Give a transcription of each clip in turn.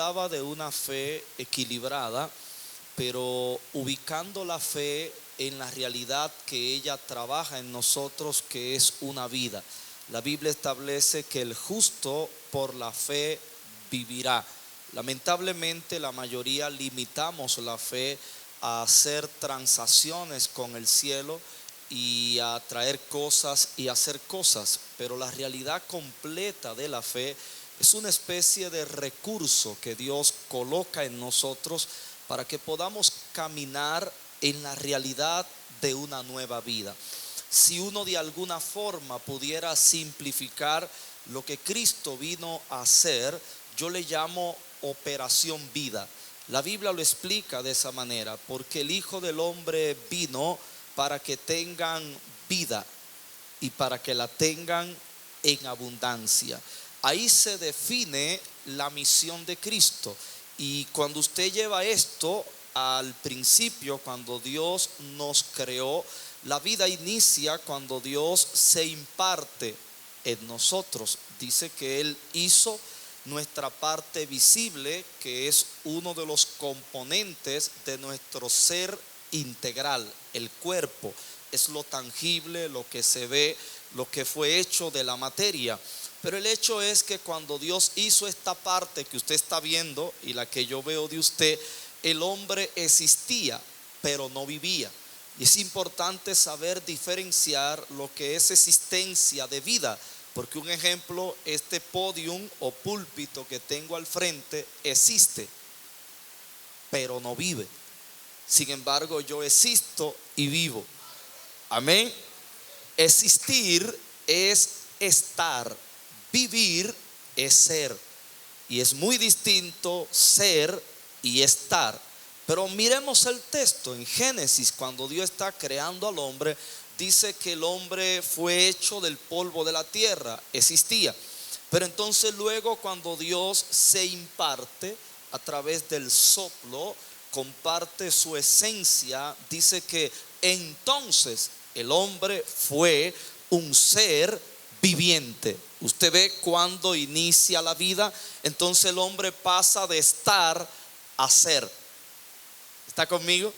hablaba de una fe equilibrada, pero ubicando la fe en la realidad que ella trabaja en nosotros, que es una vida. La Biblia establece que el justo por la fe vivirá. Lamentablemente la mayoría limitamos la fe a hacer transacciones con el cielo y a traer cosas y hacer cosas, pero la realidad completa de la fe es una especie de recurso que Dios coloca en nosotros para que podamos caminar en la realidad de una nueva vida. Si uno de alguna forma pudiera simplificar lo que Cristo vino a hacer, yo le llamo operación vida. La Biblia lo explica de esa manera, porque el Hijo del Hombre vino para que tengan vida y para que la tengan en abundancia. Ahí se define la misión de Cristo. Y cuando usted lleva esto al principio, cuando Dios nos creó, la vida inicia cuando Dios se imparte en nosotros. Dice que Él hizo nuestra parte visible, que es uno de los componentes de nuestro ser integral. El cuerpo es lo tangible, lo que se ve, lo que fue hecho de la materia. Pero el hecho es que cuando Dios hizo esta parte que usted está viendo y la que yo veo de usted, el hombre existía, pero no vivía. Y es importante saber diferenciar lo que es existencia de vida, porque un ejemplo, este podium o púlpito que tengo al frente existe, pero no vive. Sin embargo, yo existo y vivo. Amén. Existir es estar, vivir es ser. Y es muy distinto ser y estar. Pero miremos el texto en Génesis, cuando Dios está creando al hombre, dice que el hombre fue hecho del polvo de la tierra, existía. Pero entonces luego cuando Dios se imparte a través del soplo, comparte su esencia, dice que entonces el hombre fue un ser viviente. Usted ve cuando inicia la vida, entonces el hombre pasa de estar a ser. ¿Está conmigo?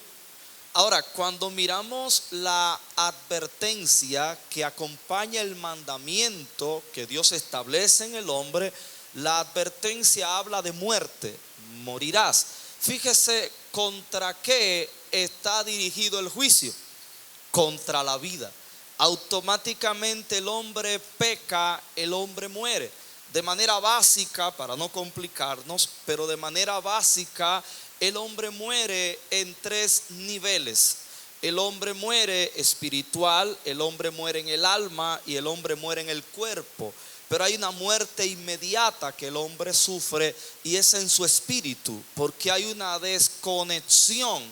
Ahora, cuando miramos la advertencia que acompaña el mandamiento que Dios establece en el hombre, la advertencia habla de muerte, morirás. Fíjese contra qué está dirigido el juicio, contra la vida. Automáticamente el hombre peca, el hombre muere. De manera básica, para no complicarnos, pero de manera básica, el hombre muere en tres niveles. El hombre muere espiritual, el hombre muere en el alma y el hombre muere en el cuerpo. Pero hay una muerte inmediata que el hombre sufre y es en su espíritu, porque hay una desconexión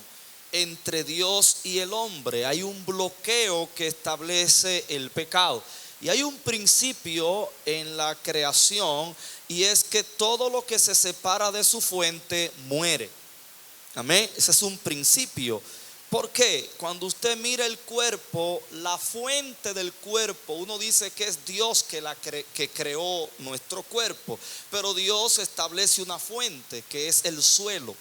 entre Dios y el hombre. Hay un bloqueo que establece el pecado. Y hay un principio en la creación, y es que todo lo que se separa de su fuente muere. Amén. Ese es un principio. ¿Por qué? Cuando usted mira el cuerpo, la fuente del cuerpo, uno dice que es Dios que creó nuestro cuerpo, pero Dios establece una fuente que es el suelo.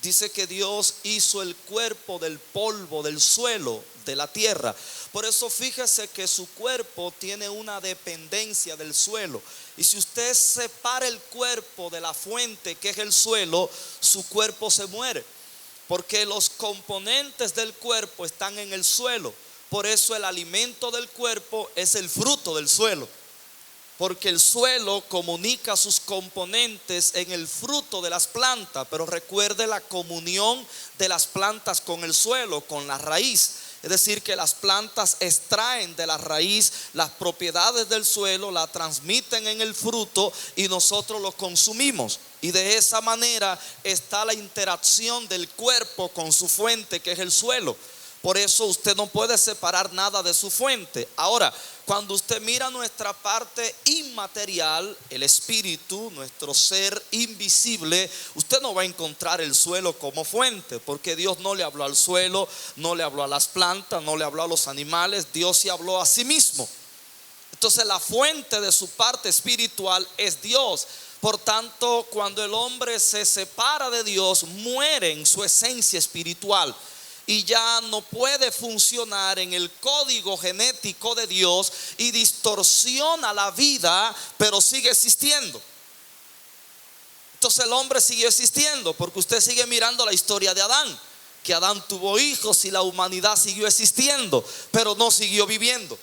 Dice que Dios hizo el cuerpo del polvo del suelo, de la tierra. Por eso fíjese que su cuerpo tiene una dependencia del suelo. Y si usted separa el cuerpo de la fuente que es el suelo, su cuerpo se muere. Porque los componentes del cuerpo están en el suelo. Por eso el alimento del cuerpo es el fruto del suelo. Porque el suelo comunica sus componentes en el fruto de las plantas. Pero recuerde la comunión de las plantas con el suelo, con la raíz. Es decir, que las plantas extraen de la raíz las propiedades del suelo, la transmiten en el fruto y nosotros lo consumimos. Y de esa manera está la interacción del cuerpo con su fuente, que es el suelo. Por eso usted no puede separar nada de su fuente. Ahora, cuando usted mira nuestra parte inmaterial, el espíritu, nuestro ser invisible, usted no va a encontrar el suelo como fuente, porque Dios no le habló al suelo, no le habló a las plantas, no le habló a los animales. Dios se habló a sí mismo. Entonces la fuente de su parte espiritual es Dios. Por tanto, cuando el hombre se separa de Dios, muere en su esencia espiritual y ya no puede funcionar en el código genético de Dios y distorsiona la vida, pero sigue existiendo. Entonces el hombre siguió existiendo, porque usted sigue mirando la historia de Adán, que Adán tuvo hijos y la humanidad siguió existiendo, pero no siguió viviendo.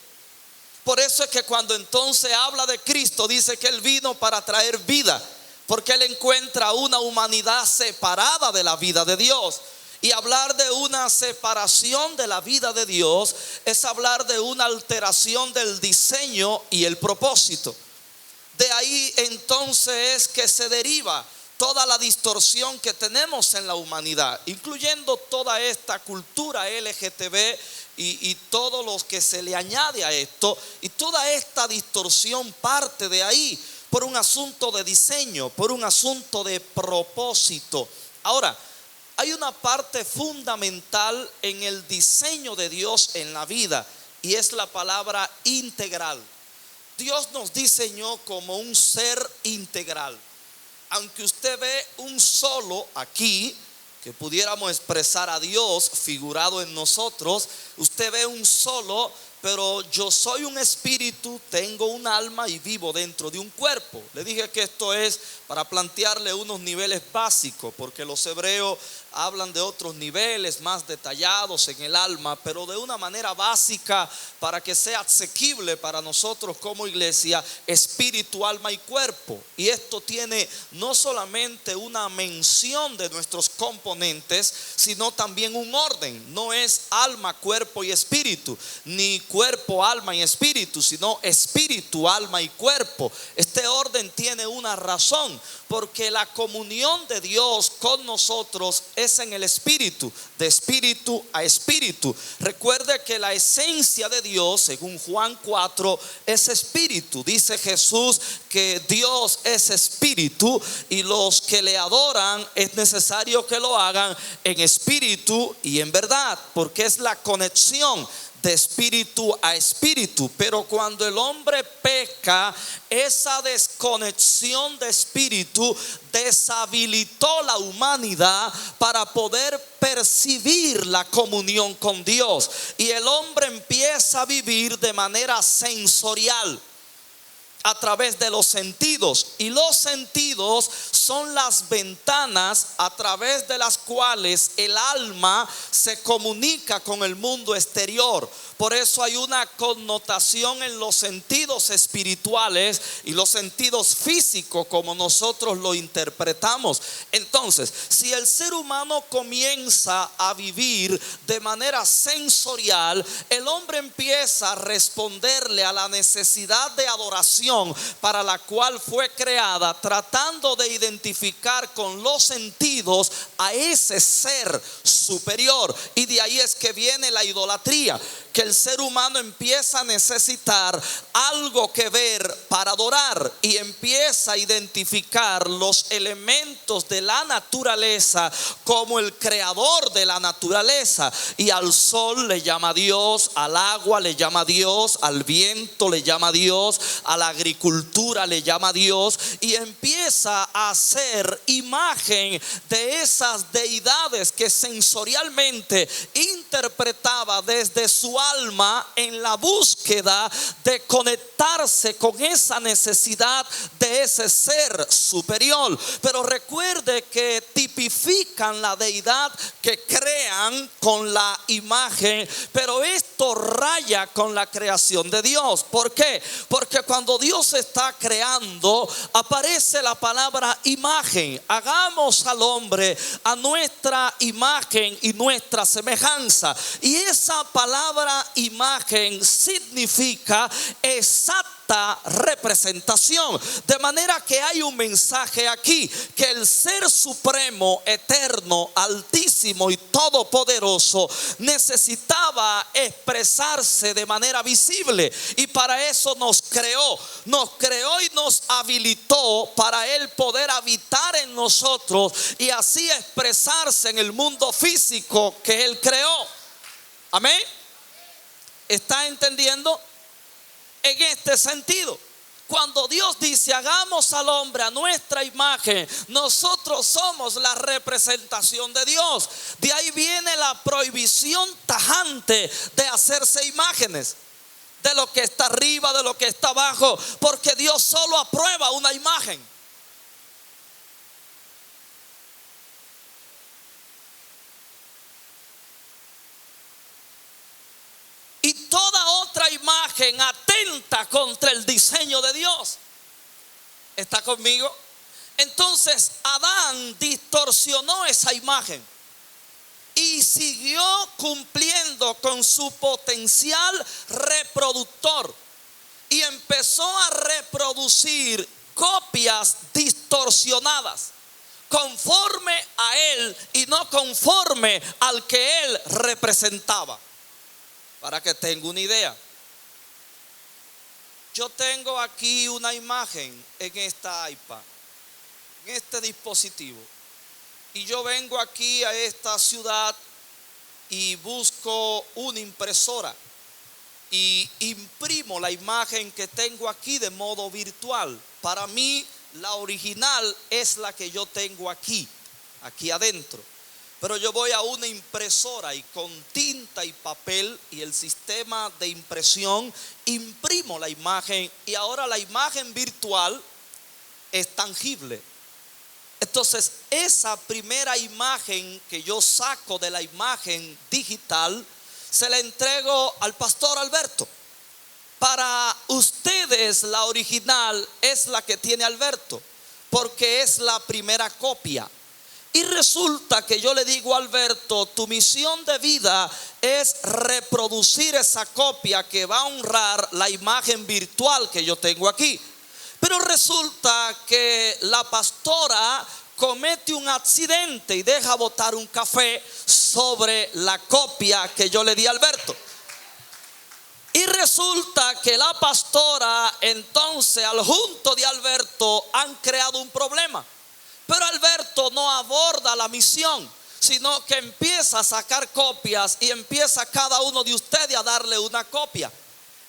Por eso es que cuando entonces habla de Cristo, dice que Él vino para traer vida, porque Él encuentra una humanidad separada de la vida de Dios. Y hablar de una separación de la vida de Dios es hablar de una alteración del diseño y el propósito. De ahí entonces es que se deriva toda la distorsión que tenemos en la humanidad, incluyendo toda esta cultura LGTB y todo lo que se le añade a esto. Y toda esta distorsión parte de ahí por un asunto de diseño, por un asunto de propósito. Ahora, hay una parte fundamental en el diseño de Dios en la vida, y es la palabra integral. Dios nos diseñó como un ser integral. Aunque usted ve un solo aquí, que pudiéramos expresar a Dios figurado en nosotros, usted ve un solo, pero yo soy un espíritu, tengo un alma y vivo dentro de un cuerpo. Le dije que esto es para plantearle unos niveles básicos, porque los hebreos hablan de otros niveles más detallados en el alma, pero de una manera básica para que sea asequible para nosotros como iglesia: espíritu, alma y cuerpo. Y esto tiene no solamente una mención de nuestros componentes, sino también un orden. No es alma, cuerpo y espíritu, ni cuerpo, alma y espíritu, sino espíritu, alma y cuerpo. Este orden tiene una razón, porque la comunión de Dios con nosotros es en el espíritu, de espíritu a espíritu. Recuerde que la esencia de Dios, según Juan 4, es espíritu. Dice Jesús que Dios es espíritu, y los que le adoran es necesario que lo hagan en espíritu y en verdad, porque es la conexión de espíritu a espíritu. Pero cuando el hombre peca, esa desconexión de espíritu deshabilitó la humanidad para poder percibir la comunión con Dios, y el hombre empieza a vivir de manera sensorial, a través de los sentidos. Y los sentidos son las ventanas a través de las cuales el alma se comunica con el mundo exterior. Por eso hay una connotación en los sentidos espirituales y los sentidos físicos, como nosotros lo interpretamos. Entonces, si el ser humano comienza a vivir de manera sensorial, el hombre empieza a responderle a la necesidad de adoración para la cual fue creada, tratando de identificar con los sentidos a ese ser superior. Y de ahí es que viene la idolatría, que el ser humano empieza a necesitar algo que ver para adorar, y empieza a identificar los elementos de la naturaleza como el creador de la naturaleza. Y al sol le llama Dios, al agua le llama Dios, al viento le llama Dios, a la agricultura le llama Dios, y empieza a hacer imagen de esas deidades que sensorialmente interpretaba desde su alma, en la búsqueda de conectarse con esa necesidad de ese ser superior. Pero recuerde que tipifican la deidad que crean con la imagen, pero esto raya con la creación de Dios. ¿Por qué? Porque cuando Dios está creando, aparece la palabra imagen. Hagamos al hombre a nuestra imagen y nuestra semejanza. Y esa palabra imagen significa exacta representación. De manera que hay un mensaje aquí, que el ser supremo, eterno, altísimo y todopoderoso necesitaba expresarse de manera visible, y para eso nos creó y nos habilitó para él poder habitar en nosotros y así expresarse en el mundo físico que él creó. Amén. ¿Está entendiendo? en este sentido. Cuando Dios dice hagamos al hombre a nuestra imagen, nosotros somos la representación de Dios. De ahí viene la prohibición tajante de hacerse imágenes, de lo que está arriba, de lo que está abajo, porque Dios solo aprueba una imagen. Y toda otra imagen atenta contra el diseño de Dios. ¿Está conmigo? Entonces Adán distorsionó esa imagen y siguió cumpliendo con su potencial reproductor y empezó a reproducir copias distorsionadas conforme a él y no conforme al que él representaba. Para que tenga una idea, yo tengo aquí una imagen en esta iPad, en este dispositivo, y yo vengo aquí a esta ciudad y busco una impresora y imprimo la imagen que tengo aquí de modo virtual. Para mí la original es la que yo tengo aquí adentro. Pero yo voy a una impresora y con tinta y papel y el sistema de impresión imprimo la imagen, y ahora la imagen virtual es tangible. Entonces esa primera imagen que yo saco de la imagen digital se la entrego al pastor Alberto. Para ustedes la original es la que tiene Alberto, porque es la primera copia. Y resulta que yo le digo a Alberto, tu misión de vida es reproducir esa copia que va a honrar la imagen virtual que yo tengo aquí. Pero resulta que la pastora comete un accidente y deja botar un café sobre la copia que yo le di a Alberto. Y resulta que la pastora entonces al junto de Alberto han creado un problema. Pero Alberto no aborda la misión, sino que empieza a sacar copias y empieza a cada uno de ustedes a darle una copia.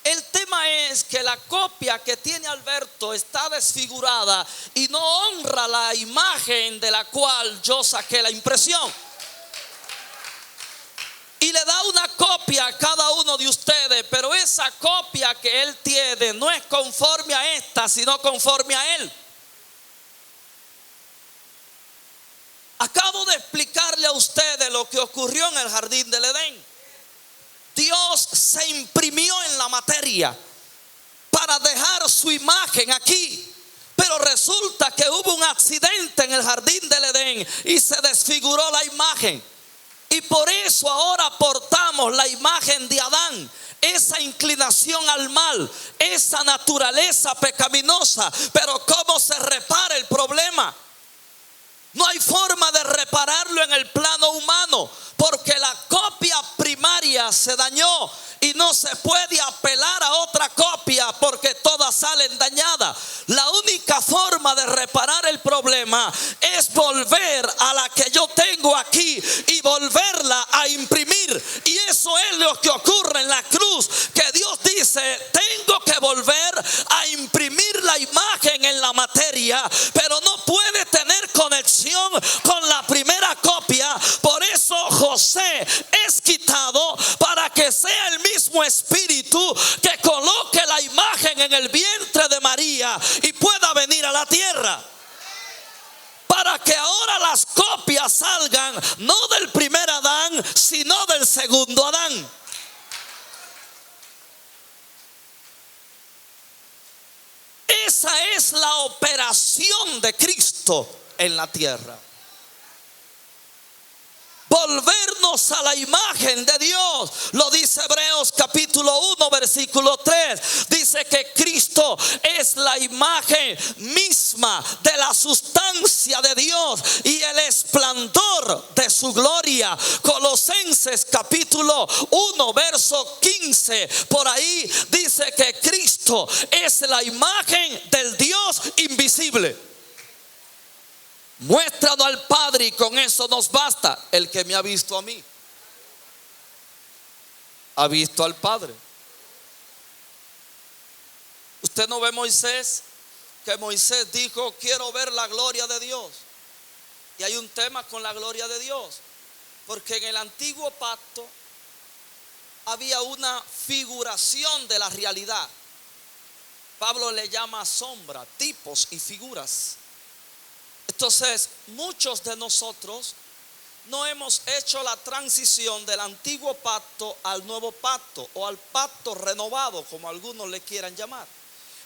El tema es que la copia que tiene Alberto está desfigurada y no honra la imagen de la cual yo saqué la impresión. Y le da una copia a cada uno de ustedes, pero esa copia que él tiene no es conforme a esta, sino conforme a él. Acabo de explicarle a ustedes lo que ocurrió en el jardín del Edén. Dios se imprimió en la materia para dejar su imagen aquí. Pero resulta que hubo un accidente en el jardín del Edén y se desfiguró la imagen. Y por eso ahora portamos la imagen de Adán, esa inclinación al mal, esa naturaleza pecaminosa. Pero ¿cómo se repara el problema? No hay forma de repararlo en el plano humano, porque la copia primaria se dañó y no se puede apelar a otra copia porque todas salen dañadas. La única forma de reparar el problema es volver a la que yo tengo aquí y volverla a imprimir. Y eso es lo que ocurre en la cruz, que Dios dice, tengo que volver a imprimir la imagen en la materia, pero no puede tener conexión con la primera copia. Por eso José es quitado para que sea el mismo espíritu que coloque la imagen en el vientre de María y pueda venir a la tierra, para que ahora las copias salgan no del primer Adán, sino del segundo Adán. Esa es la operación de Cristo en la tierra. Volvernos a la imagen de Dios. Lo dice Hebreos capítulo 1 versículo 3. Dice que Cristo es la imagen misma de la sustancia de Dios y el esplendor de su gloria. Colosenses capítulo 1 verso 15. Por ahí dice que Cristo es la imagen del Dios invisible. Muéstranos al Padre y con eso nos basta. El que me ha visto a mí ha visto al Padre. Usted no ve Moisés, que Moisés dijo: quiero ver la gloria de Dios. Y hay un tema con la gloria de Dios, porque en el antiguo pacto había una figuración de la realidad. Pablo le llama sombra, tipos y figuras. Entonces, muchos de nosotros no hemos hecho la transición del antiguo pacto al nuevo pacto, o al pacto renovado, como algunos le quieran llamar.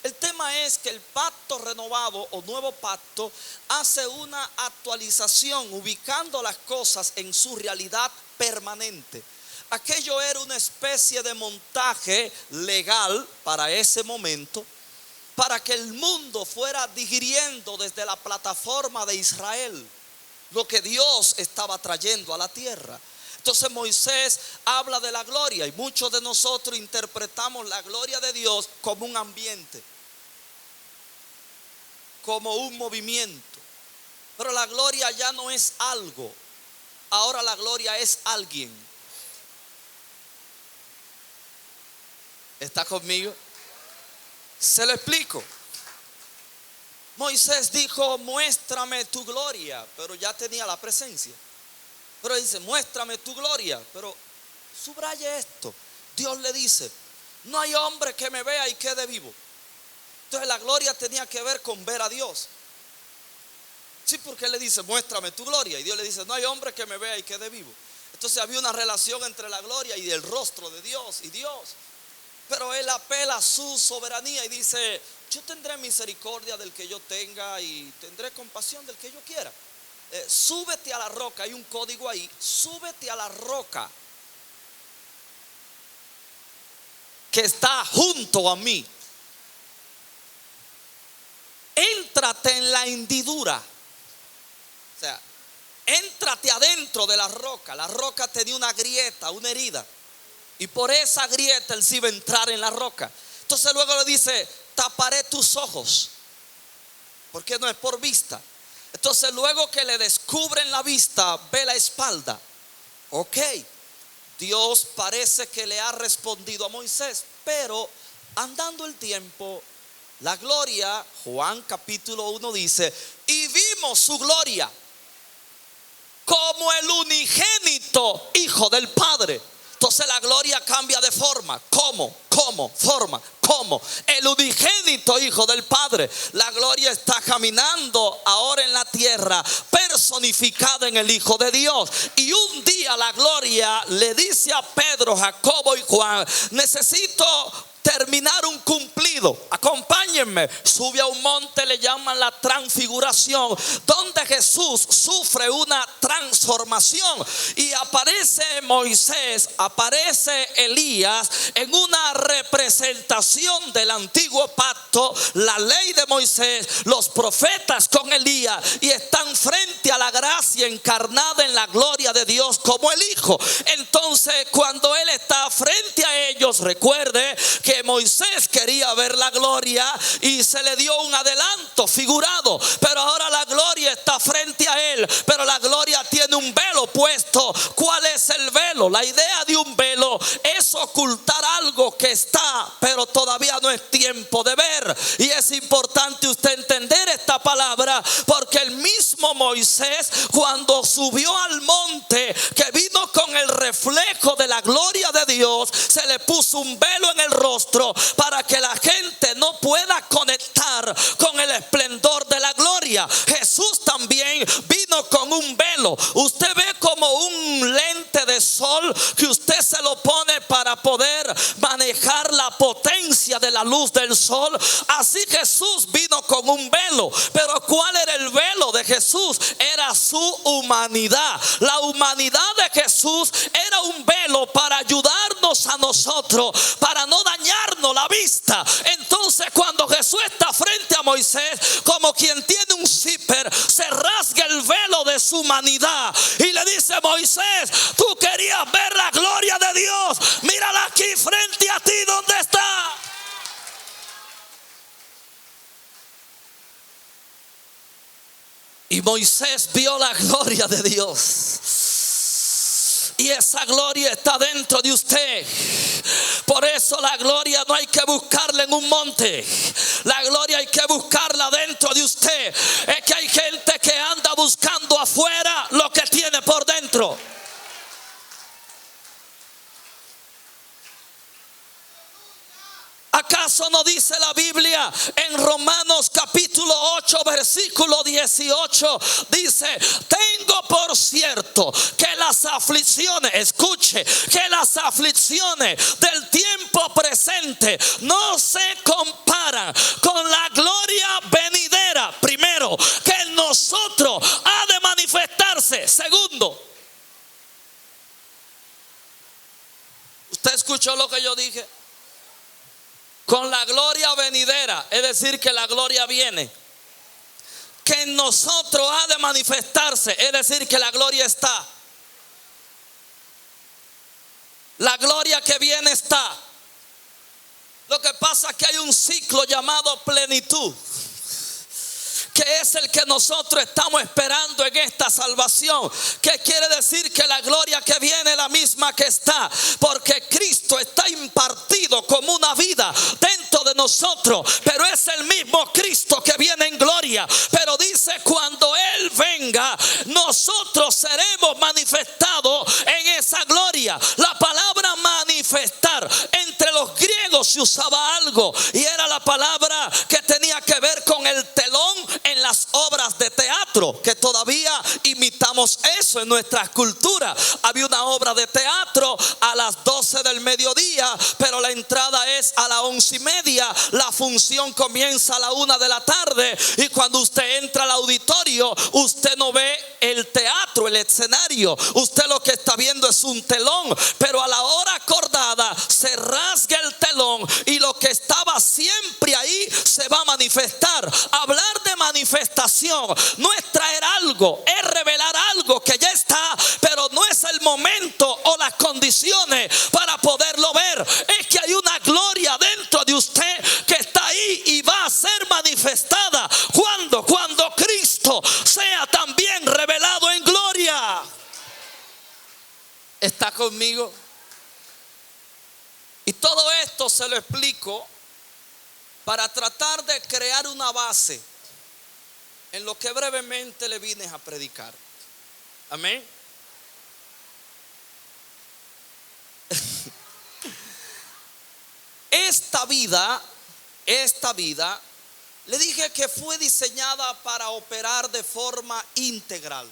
El tema es que el pacto renovado o nuevo pacto hace una actualización, ubicando las cosas en su realidad permanente. Aquello era una especie de montaje legal para ese momento, para que el mundo fuera digiriendo desde la plataforma de Israel lo que Dios estaba trayendo a la tierra. Entonces Moisés habla de la gloria, y muchos de nosotros interpretamos la gloria de Dios como un ambiente, como un movimiento. Pero la gloria ya no es algo, ahora la gloria es alguien. ¿Está conmigo? Se lo explico. Moisés dijo: muéstrame tu gloria, pero ya tenía la presencia. Pero dice: muéstrame tu gloria, pero subraye esto. Dios le dice: no hay hombre que me vea y quede vivo. Entonces la gloria tenía que ver con ver a Dios. Sí, porque él le dice: muéstrame tu gloria, y Dios le dice: no hay hombre que me vea y quede vivo. Entonces había una relación entre la gloria y el rostro de Dios y Dios. Pero él apela a su soberanía y dice: yo tendré misericordia del que yo tenga y tendré compasión del que yo quiera. Súbete a la roca, hay un código ahí. Súbete a la roca que está junto a mí. Éntrate en la hendidura. O sea, éntrate adentro de la roca. La roca tenía una grieta, una herida, y por esa grieta él se iba a entrar en la roca. Entonces luego le dice: taparé tus ojos, porque no es por vista. Entonces luego que le descubren la vista, ve la espalda. Ok, Dios parece que le ha respondido a Moisés, pero andando el tiempo, la gloria, Juan capítulo 1 dice: y vimos su gloria como el unigénito Hijo del Padre. Entonces la gloria cambia de forma. ¿Cómo? Forma. ¿Cómo? El unigénito Hijo del Padre. La gloria está caminando ahora en la tierra, personificada en el Hijo de Dios. Y un día la gloria le dice a Pedro, Jacobo y Juan: necesito terminar un cumplido, acompáñenme. Sube a un monte, le llaman la transfiguración, donde Jesús sufre una transformación, y aparece Moisés, aparece Elías, en una representación del antiguo pacto, la ley de Moisés, los profetas con Elías, y están frente a la gracia encarnada en la gloria de Dios como el Hijo. Entonces cuando él está frente a ellos, recuerde que Moisés quería ver la gloria y se le dio un adelanto figurado, pero ahora la gloria está frente a él, pero la gloria tiene un velo puesto. ¿Cuál es el velo? La idea de un velo es ocultar algo que está, pero todavía no es tiempo de ver. Y es importante usted entender esta palabra, porque el mismo Moisés, cuando subió al monte, que vino con el reflejo de la gloria de Dios, se le puso un velo en el rostro, para que la gente no pueda conectar con el esplendor de la gloria. Jesús también vino con un velo. Usted ve como un lente de sol que usted se lo pone para poder manejar la potencia de la luz del sol. Así Jesús vino con un velo. Pero ¿cuál era el velo de Jesús? Era su humanidad. La humanidad de Jesús era un velo para ayudarnos a nosotros, para no dañarnos la vista. Entonces cuando Jesús está frente a Moisés, como quien tiene un zipper, se rasga el velo de su humanidad y le dice: Moisés, tú querías ver la gloria de Dios, mírala aquí frente a ti, ¿dónde está? Y Moisés vio la gloria de Dios, y esa gloria está dentro de usted. Por eso la gloria no hay que buscarla en un monte. La gloria hay que buscarla dentro de usted. Es que hay gente que anda buscando afuera lo que tiene por dentro. ¿Acaso no dice la Biblia en Romanos capítulo 8 versículo 18? Dice: tengo por cierto que las aflicciones, escuche, que las aflicciones del tiempo presente no se comparan con la gloria venidera. Primero, que en nosotros ha de manifestarse. Segundo, ¿usted escuchó lo que yo dije? Con la gloria venidera, es decir, que la gloria viene. Que en nosotros ha de manifestarse, es decir, que la gloria está. La gloria que viene está. Lo que pasa es que hay un ciclo llamado plenitud, que es el que nosotros estamos esperando en esta salvación. Que quiere decir que la gloria que viene es la misma que está, porque Cristo está impartido como una vida dentro de nosotros, pero es el mismo Cristo que viene en gloria. Pero dice: cuando Él venga, nosotros seremos manifestados en esa gloria. La palabra manifestar, entre los griegos se usaba algo, y era la palabra que tenía que ver con el telón en las obras de teatro, que todavía imitamos eso en nuestra cultura. Había una obra de teatro a las 12 del mediodía, pero la entrada es a las 11:30. La función comienza a la 1 de la tarde, y cuando usted entra al auditorio, usted no ve el teatro, el escenario. Usted lo que está viendo es un telón, pero a la hora acordada se rasga el telón, y lo que estaba siempre ahí se va a manifestar. Hablar de manifestación no es traer algo, es revelar algo que ya está, pero no es el momento o las condiciones para poderlo ver. Es que hay una gloria dentro de usted que está ahí y va a ser manifestada cuando Cristo sea también revelado en gloria. ¿Está conmigo? Y todo esto se lo explico para tratar de crear una base en lo que brevemente le vine a predicar. Amén. Esta vida, le dije que fue diseñada para operar de forma integral.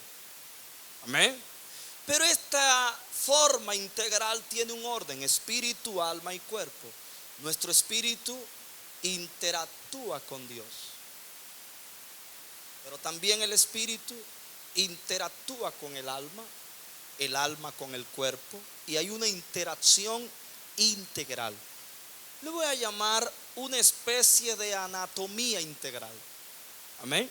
Amén. Pero esta forma integral tiene un orden: espíritu, alma y cuerpo. Nuestro espíritu interactúa con Dios, pero también el espíritu interactúa con el alma con el cuerpo, y hay una interacción integral. Le voy a llamar una especie de anatomía integral. Amén.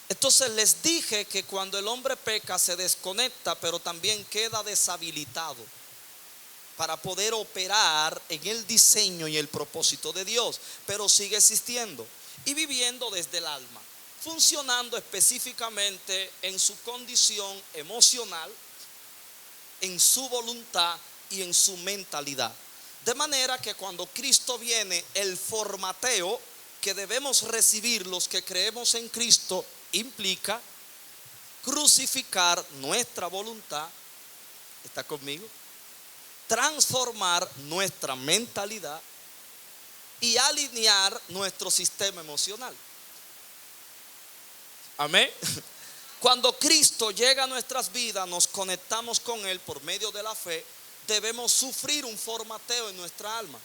Entonces les dije que cuando el hombre peca se desconecta, pero también queda deshabilitado para poder operar en el diseño y el propósito de Dios, pero sigue existiendo y viviendo desde el alma, funcionando específicamente en su condición emocional, en su voluntad y en su mentalidad. De manera que cuando Cristo viene, el formateo que debemos recibir los que creemos en Cristo implica crucificar nuestra voluntad. ¿Está conmigo? Transformar nuestra mentalidad y alinear nuestro sistema emocional. Amén. Cuando Cristo llega a nuestras vidas, nos conectamos con Él por medio de la fe. Debemos sufrir un formateo en nuestra alma,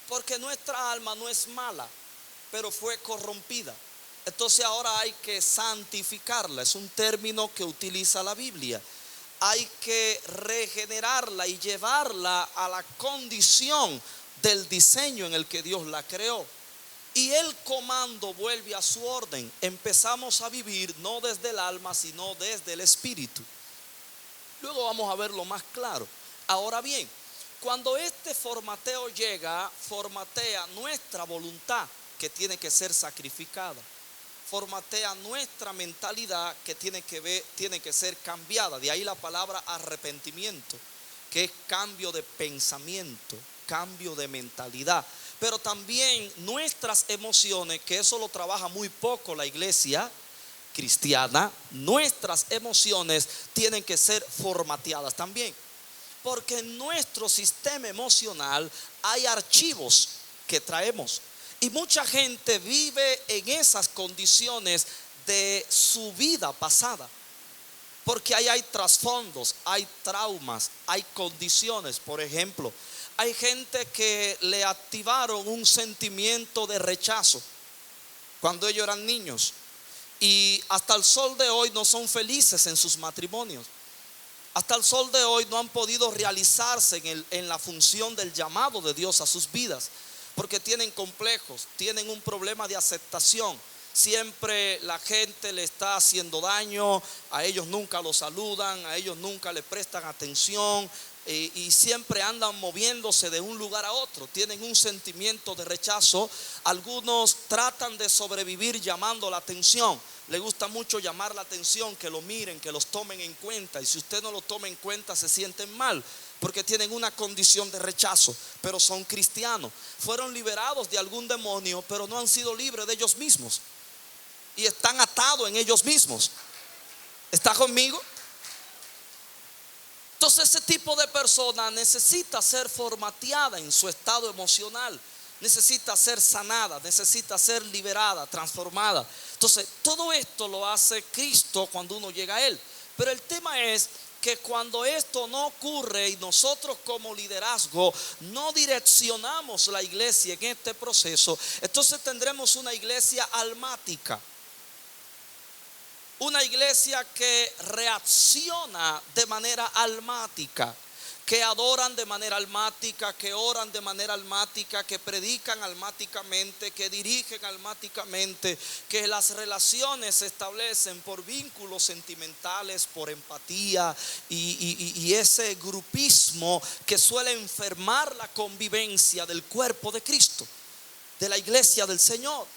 porque nuestra alma no es mala, pero fue corrompida. Entonces ahora hay que santificarla. Es un término que utiliza la Biblia. Hay que regenerarla y llevarla a la condición del diseño en el que Dios la creó. Y el comando vuelve a su orden. Empezamos a vivir no desde el alma, sino desde el espíritu. Luego vamos a verlo más claro. Ahora bien, cuando este formateo llega, formatea nuestra voluntad, que tiene que ser sacrificada. Formatea nuestra mentalidad, que tiene que ser cambiada. De ahí la palabra arrepentimiento, que es cambio de pensamiento. cambio de mentalidad. Pero también nuestras emociones, que eso lo trabaja muy poco la iglesia cristiana, nuestras emociones tienen que ser formateadas también. Porque en nuestro sistema emocional hay archivos que traemos. Y mucha gente vive en esas condiciones de su vida pasada. Porque ahí hay trasfondos, hay traumas, hay condiciones. Por ejemplo, hay gente que le activaron un sentimiento de rechazo cuando ellos eran niños. Y hasta el sol de hoy no son felices en sus matrimonios. Hasta el sol de hoy no han podido realizarse en la función del llamado de Dios a sus vidas. Porque tienen complejos, tienen un problema de aceptación. Siempre la gente le está haciendo daño, a ellos nunca los saludan, a ellos nunca le prestan atención, y siempre andan moviéndose de un lugar a otro. Tienen un sentimiento de rechazo. Algunos tratan de sobrevivir llamando la atención. Les gusta mucho llamar la atención, que lo miren, que los tomen en cuenta. Y si usted no lo toma en cuenta, se sienten mal, porque tienen una condición de rechazo. Pero son cristianos, fueron liberados de algún demonio, pero no han sido libres de ellos mismos. Y están atados en ellos mismos. ¿Está conmigo? Entonces ese tipo de persona necesita ser formateada en su estado emocional. Necesita ser sanada, necesita ser liberada, transformada. Entonces todo esto lo hace Cristo cuando uno llega a Él. Pero el tema es que cuando esto no ocurre y nosotros como liderazgo no direccionamos la iglesia en este proceso, entonces tendremos una iglesia almática. Una iglesia que reacciona de manera almática, que adoran de manera almática, que oran de manera almática, que predican almáticamente, que dirigen almáticamente, que las relaciones se establecen por vínculos sentimentales, por empatía y ese grupismo que suele enfermar la convivencia del cuerpo de Cristo, de la iglesia del Señor.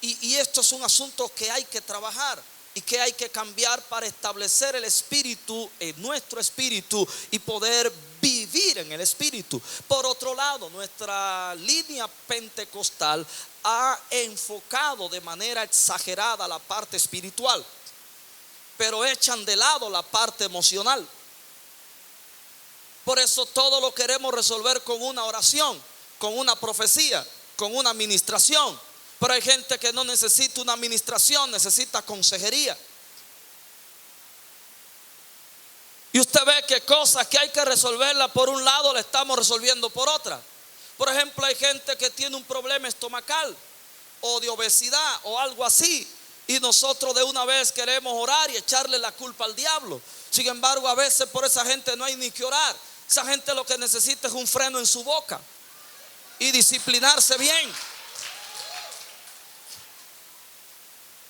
Y esto es un asunto que hay que trabajar y que hay que cambiar para establecer el espíritu en nuestro espíritu y poder vivir en el espíritu. Por otro lado, nuestra línea pentecostal ha enfocado de manera exagerada la parte espiritual, pero echan de lado la parte emocional. Por eso todo lo queremos resolver con una oración, con una profecía, con una administración. Pero hay gente que no necesita una administración, necesita consejería. Y usted ve que cosas que hay que resolverla por un lado, la estamos resolviendo por otra. Por ejemplo, hay gente que tiene un problema estomacal o de obesidad o algo así, y nosotros de una vez queremos orar y echarle la culpa al diablo. Sin embargo, a veces por esa gente no hay ni que orar. Esa gente lo que necesita es un freno en su boca y disciplinarse bien.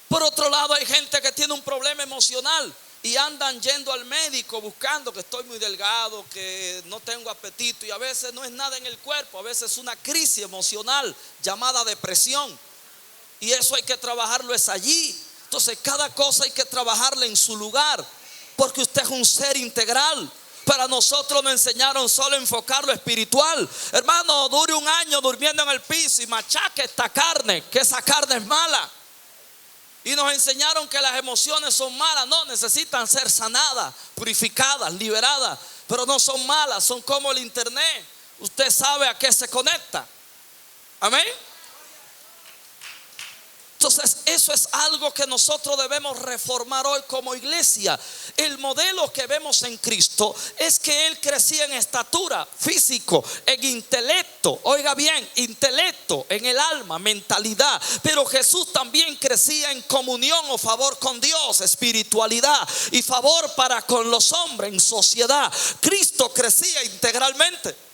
Por otro lado, hay gente que tiene un problema emocional y andan yendo al médico buscando que estoy muy delgado, que no tengo apetito, y a veces no es nada en el cuerpo, a veces es una crisis emocional llamada depresión, y eso hay que trabajarlo es allí. Entonces cada cosa hay que trabajarla en su lugar, porque usted es un ser integral. Para nosotros nos enseñaron solo a enfocar lo espiritual. Hermano, dure un año durmiendo en el piso y machaque esta carne, que esa carne es mala. Y nos enseñaron que las emociones son malas. No, necesitan ser sanadas, purificadas, liberadas. Pero no son malas, son como el internet. Usted sabe a qué se conecta. Amén. Entonces eso es algo que nosotros debemos reformar hoy como iglesia. El modelo que vemos en Cristo es que Él crecía en estatura, físico, en intelecto. Oiga bien, intelecto, en el alma, mentalidad. Pero Jesús también crecía en comunión o favor con Dios, espiritualidad y favor para con los hombres en sociedad. Cristo crecía integralmente.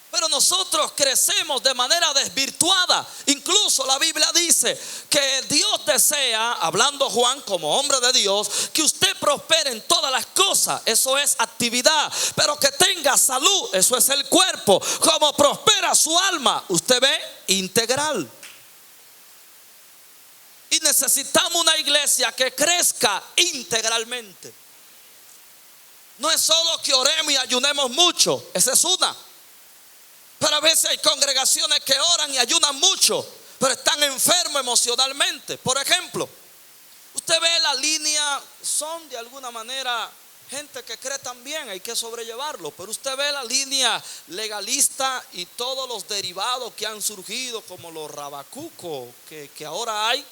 Pero nosotros crecemos de manera desvirtuada. Incluso la Biblia dice que Dios desea, hablando Juan como hombre de Dios, que usted prospere en todas las cosas. Eso es actividad. Pero que tenga salud, eso es el cuerpo. Como prospera su alma, usted ve, integral. Y necesitamos una iglesia que crezca integralmente. No es solo que oremos y ayunemos mucho, esa es una. Pero a veces hay congregaciones que oran y ayunan mucho, pero están enfermos emocionalmente. Por ejemplo, usted ve la línea, son de alguna manera gente que cree también, hay que sobrellevarlo. Pero usted ve la línea legalista y todos los derivados que han surgido, como los rabacucos que ahora hay.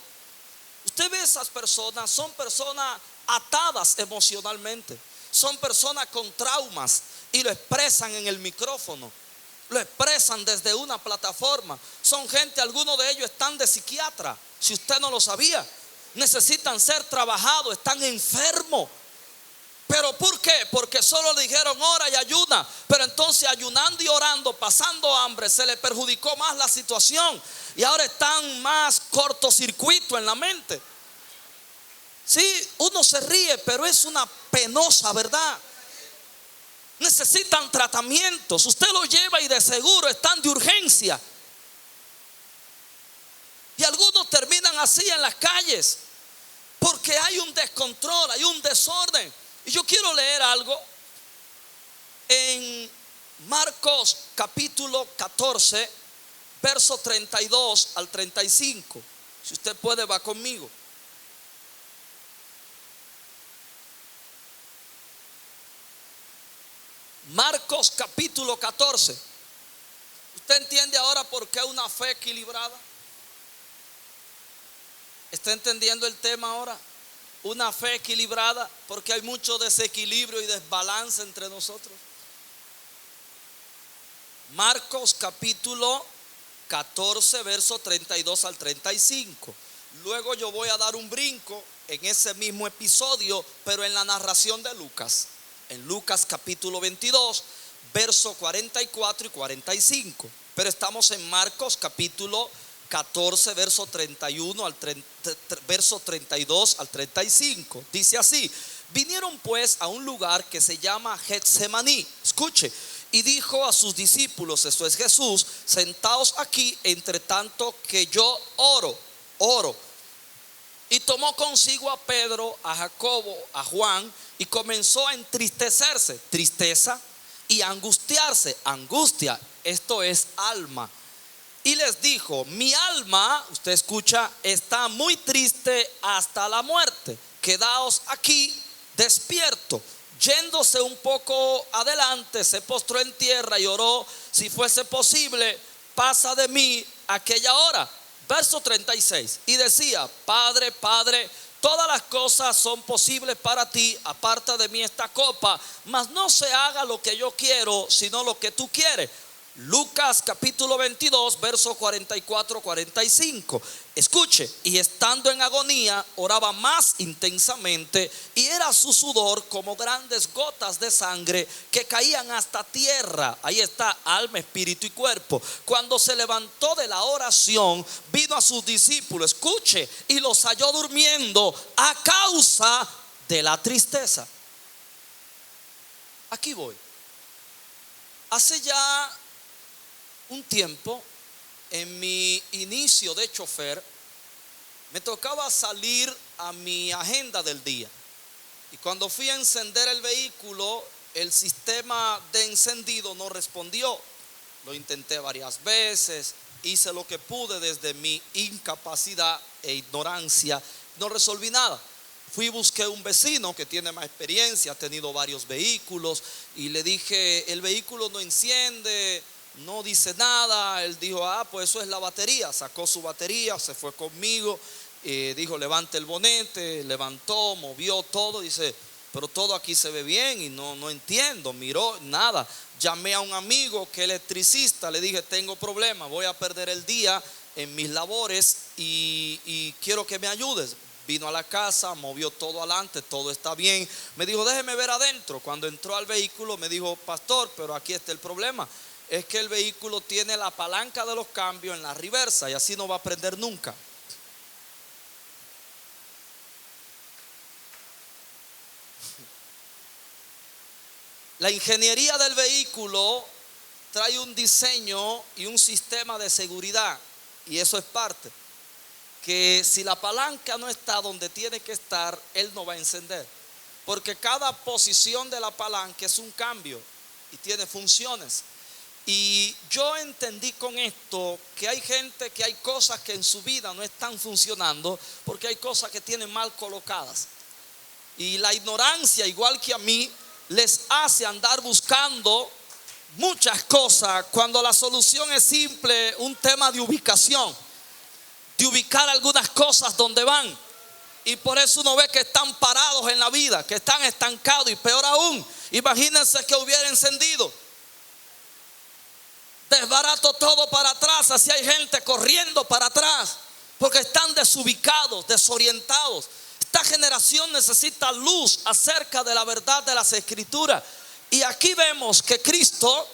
Usted ve esas personas, son personas atadas emocionalmente, son personas con traumas y lo expresan en el micrófono, lo expresan desde una plataforma. Son gente, algunos de ellos están de psiquiatra, si usted no lo sabía, necesitan ser trabajados, están enfermos. ¿Pero por qué? Porque solo le dijeron ora y ayuna, pero entonces ayunando y orando, pasando hambre, se le perjudicó más la situación y ahora están más cortocircuito en la mente. Sí, uno se ríe, pero es una penosa verdad. Necesitan tratamientos, usted los lleva y de seguro están de urgencia. Y algunos terminan así en las calles porque hay un descontrol, hay un desorden. Y yo quiero leer algo en Marcos capítulo 14, verso 32 al 35. Si usted puede, va conmigo. Marcos capítulo 14. ¿Usted entiende ahora por qué una fe equilibrada? ¿Está entendiendo el tema ahora? Una fe equilibrada, porque hay mucho desequilibrio y desbalance entre nosotros. Marcos capítulo 14, verso 32 al 35. Luego yo voy a dar un brinco en ese mismo episodio, pero en la narración de Lucas. En Lucas capítulo 22, verso 44 y 45. Pero estamos en Marcos capítulo 14, verso 31 al verso 32 al 35. Dice así: vinieron pues a un lugar que se llama Getsemaní. Escuche. Y dijo a sus discípulos, esto es Jesús: sentaos aquí entre tanto que yo oro. Y tomó consigo a Pedro, a Jacobo, a Juan, y comenzó a entristecerse, tristeza, y a angustiarse, angustia, esto es alma. Y les dijo: mi alma, usted escucha, está muy triste hasta la muerte. Quedaos aquí despierto. Yéndose un poco adelante, se postró en tierra y oró: si fuese posible, pasa de mí aquella hora. Verso 36. Y decía: Padre, Padre, todas las cosas son posibles para ti, aparta de mí esta copa, mas no se haga lo que yo quiero, sino lo que tú quieres. Lucas capítulo 22, verso 44-45. Escuche: y estando en agonía, oraba más intensamente, y era su sudor como grandes gotas de sangre que caían hasta tierra. Ahí está, alma, espíritu y cuerpo. Cuando se levantó de la oración, vino a sus discípulos, escuche, y los halló durmiendo a causa de la tristeza. Aquí voy. Hace ya un tiempo, en mi inicio de chofer, me tocaba salir a mi agenda del día. Y cuando fui a encender el vehículo, el sistema de encendido no respondió. Lo intenté varias veces, hice lo que pude desde mi incapacidad e ignorancia, no resolví nada. Fui y busqué un vecino que tiene más experiencia, ha tenido varios vehículos, y le dije: el vehículo no enciende, no dice nada. Él dijo: pues eso es la batería. Sacó su batería, se fue conmigo, dijo: levante el bonete. Levantó, movió todo. Dice: pero todo aquí se ve bien y no entiendo. Miró, nada. Llamé a un amigo que es electricista, le dije: tengo problemas, voy a perder el día en mis labores y quiero que me ayudes. Vino a la casa, movió todo adelante, todo está bien. Me dijo: déjeme ver adentro. Cuando entró al vehículo me dijo: pastor, pero aquí está el problema. Es que el vehículo tiene la palanca de los cambios en la reversa y así no va a prender nunca. La ingeniería del vehículo trae un diseño y un sistema de seguridad, y eso es parte. Que si la palanca no está donde tiene que estar, él no va a encender. Porque cada posición de la palanca es un cambio y tiene funciones. Y yo entendí con esto que hay gente que hay cosas que en su vida no están funcionando porque hay cosas que tienen mal colocadas. Y la ignorancia, igual que a mí, les hace andar buscando muchas cosas cuando la solución es simple, un tema de ubicación, de ubicar algunas cosas donde van. Y por eso uno ve que están parados en la vida, que están estancados. Y peor aún, imagínense que hubiera encendido. Desbarato todo para atrás. Así hay gente corriendo para atrás porque están desubicados, desorientados. Esta generación necesita luz acerca de la verdad de las Escrituras. Y aquí vemos que Cristo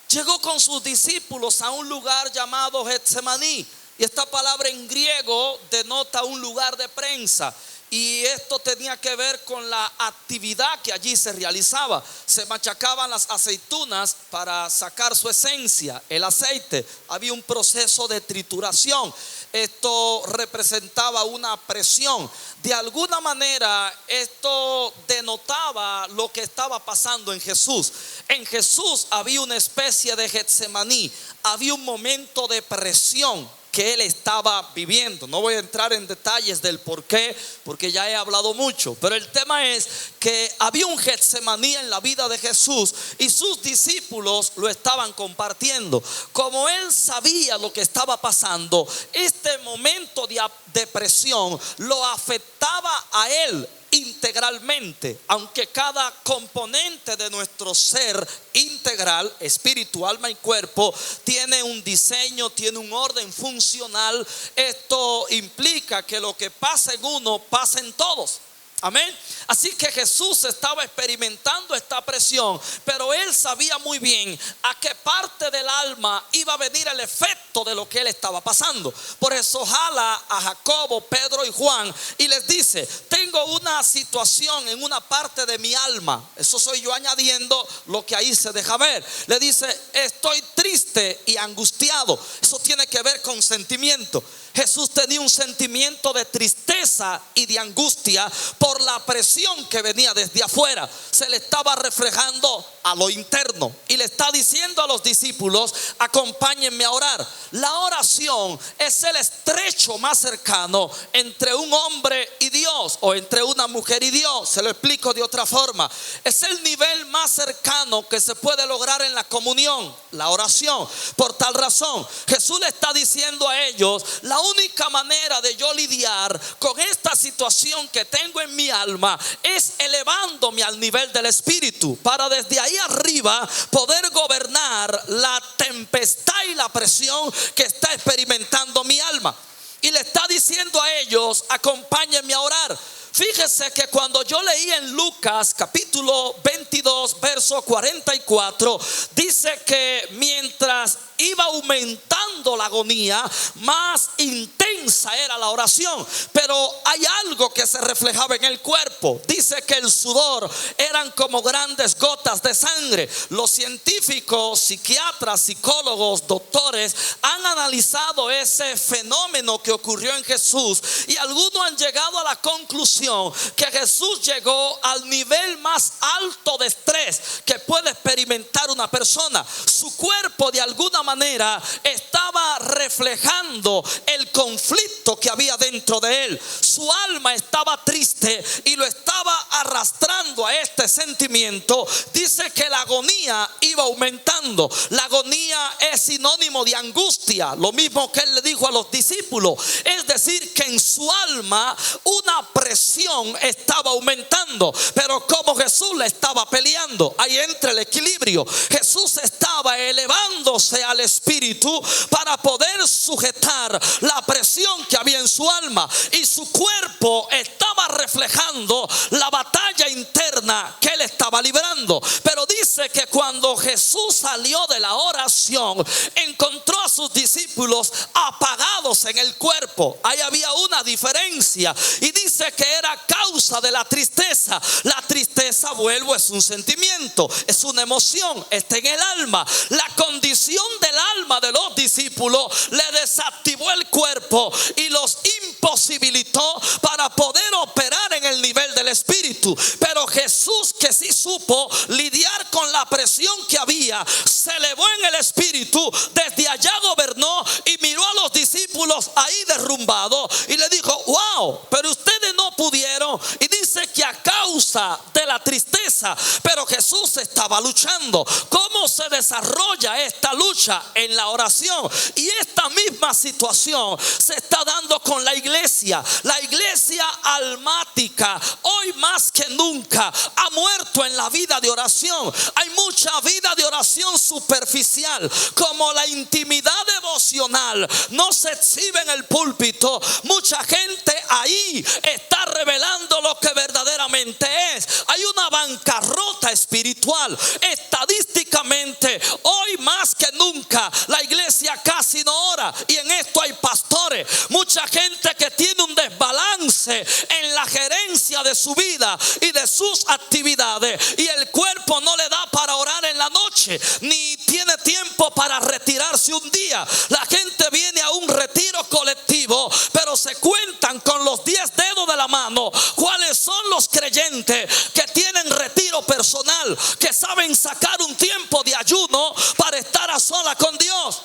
llegó con sus discípulos a un lugar llamado Getsemaní. Y esta palabra en griego denota un lugar de prensa. Y esto tenía que ver con la actividad que allí se realizaba. Se machacaban las aceitunas para sacar su esencia, el aceite. Había un proceso de trituración. Esto representaba una presión. De alguna manera esto denotaba lo que estaba pasando en Jesús. En Jesús había una especie de Getsemaní. Había un momento de presión que él estaba viviendo. No voy a entrar en detalles del por qué, porque ya he hablado mucho, pero el tema es que había un Getsemaní en la vida de Jesús y sus discípulos lo estaban compartiendo. Como él sabía lo que estaba pasando, este momento de presión lo afectaba a él integralmente, aunque cada componente de nuestro ser integral, espíritu, alma y cuerpo, tiene un diseño, tiene un orden funcional. Esto implica que lo que pasa en uno pasa en todos. Amén. Así que Jesús estaba experimentando esta presión, pero él sabía muy bien a qué parte del alma iba a venir el efecto de lo que él estaba pasando. Por eso jala a Jacobo, Pedro y Juan y les dice: tengo una situación en una parte de mi alma. Eso soy yo añadiendo lo que ahí se deja ver. Le dice: estoy triste y angustiado. Eso tiene que ver con sentimiento. Jesús tenía un sentimiento de tristeza y de angustia por la presión que venía desde afuera. Se le estaba reflejando a lo interno y le está diciendo a los discípulos: acompáñenme a orar. La oración es el estrecho más cercano entre un hombre y Dios, o entre una mujer y Dios. Se lo explico de otra forma: es el nivel más cercano que se puede lograr en la comunión, la oración. Por tal razón, Jesús le está diciendo a ellos: la única manera de yo lidiar con esta situación que tengo en mi alma es elevándome al nivel del espíritu, para desde ahí arriba poder gobernar la tempestad y la presión que está experimentando mi alma. Y le está diciendo a ellos: acompáñenme a orar. Fíjese que cuando yo leí en Lucas capítulo 22 verso 44, dice que mientras iba aumentando la agonía, más intensa era la oración. Pero hay algo que se reflejaba en el cuerpo. Dice que el sudor eran como grandes gotas de sangre. Los científicos, psiquiatras, psicólogos, doctores han analizado ese fenómeno que ocurrió en Jesús, y algunos han llegado a la conclusión que Jesús llegó al nivel más alto de estrés que puede experimentar una persona. Su cuerpo de alguna manera estaba reflejando el conflicto que había dentro de él. Su alma estaba triste y lo estaba arrastrando a este sentimiento. Dice que la agonía iba aumentando. La agonía es sinónimo de angustia, lo mismo que él le dijo a los discípulos. Es decir, que en su alma una presión estaba aumentando, pero como Jesús le estaba peleando, ahí entra el equilibrio. Jesús estaba elevándose al espíritu para poder sujetar la presión que había en su alma, y su cuerpo estaba reflejando la batalla interna que él estaba librando. Pero dice que cuando Jesús salió de la oración, encontró a sus discípulos apagados en el cuerpo. Ahí había una diferencia, y dice que era causa de la tristeza. La tristeza, vuelvo, es un sentimiento, es una emoción, está en el alma. La condición del alma de los discípulos le desactivó el cuerpo y los imposibilitó para poder operar en el nivel del espíritu. Pero Jesús, que sí supo lidiar con con la presión que había, se elevó en el espíritu, desde allá gobernó y miró a los discípulos ahí derrumbados y le dijo: wow, pero ustedes no pudieron. Y dice que a causa de la tristeza, pero Jesús estaba luchando. ¿Cómo se desarrolla esta lucha? En la oración. Y esta misma situación se está dando con la iglesia. La iglesia almática hoy más que nunca ha muerto en la vida de oración. Hay mucha vida de oración superficial, como la intimidad devocional no se exhibe en el púlpito. Mucha gente ahí está revelando lo que verdaderamente es. Hay una bancarrota espiritual. Estadísticamente, hoy más que nunca la iglesia casi no ora, y en esto hay pastores, mucha gente que tiene un desbalance en la gerencia de su vida y de sus actividades, y el cuerpo no le da para orar en la noche, ni tiene tiempo para retirarse un día. La gente viene a un retiro colectivo, pero se cuentan con los 10 dedos de la mano cuáles son los creyentes que tienen retiro personal, que saben sacar un tiempo de ayuno para estar a sola con Dios.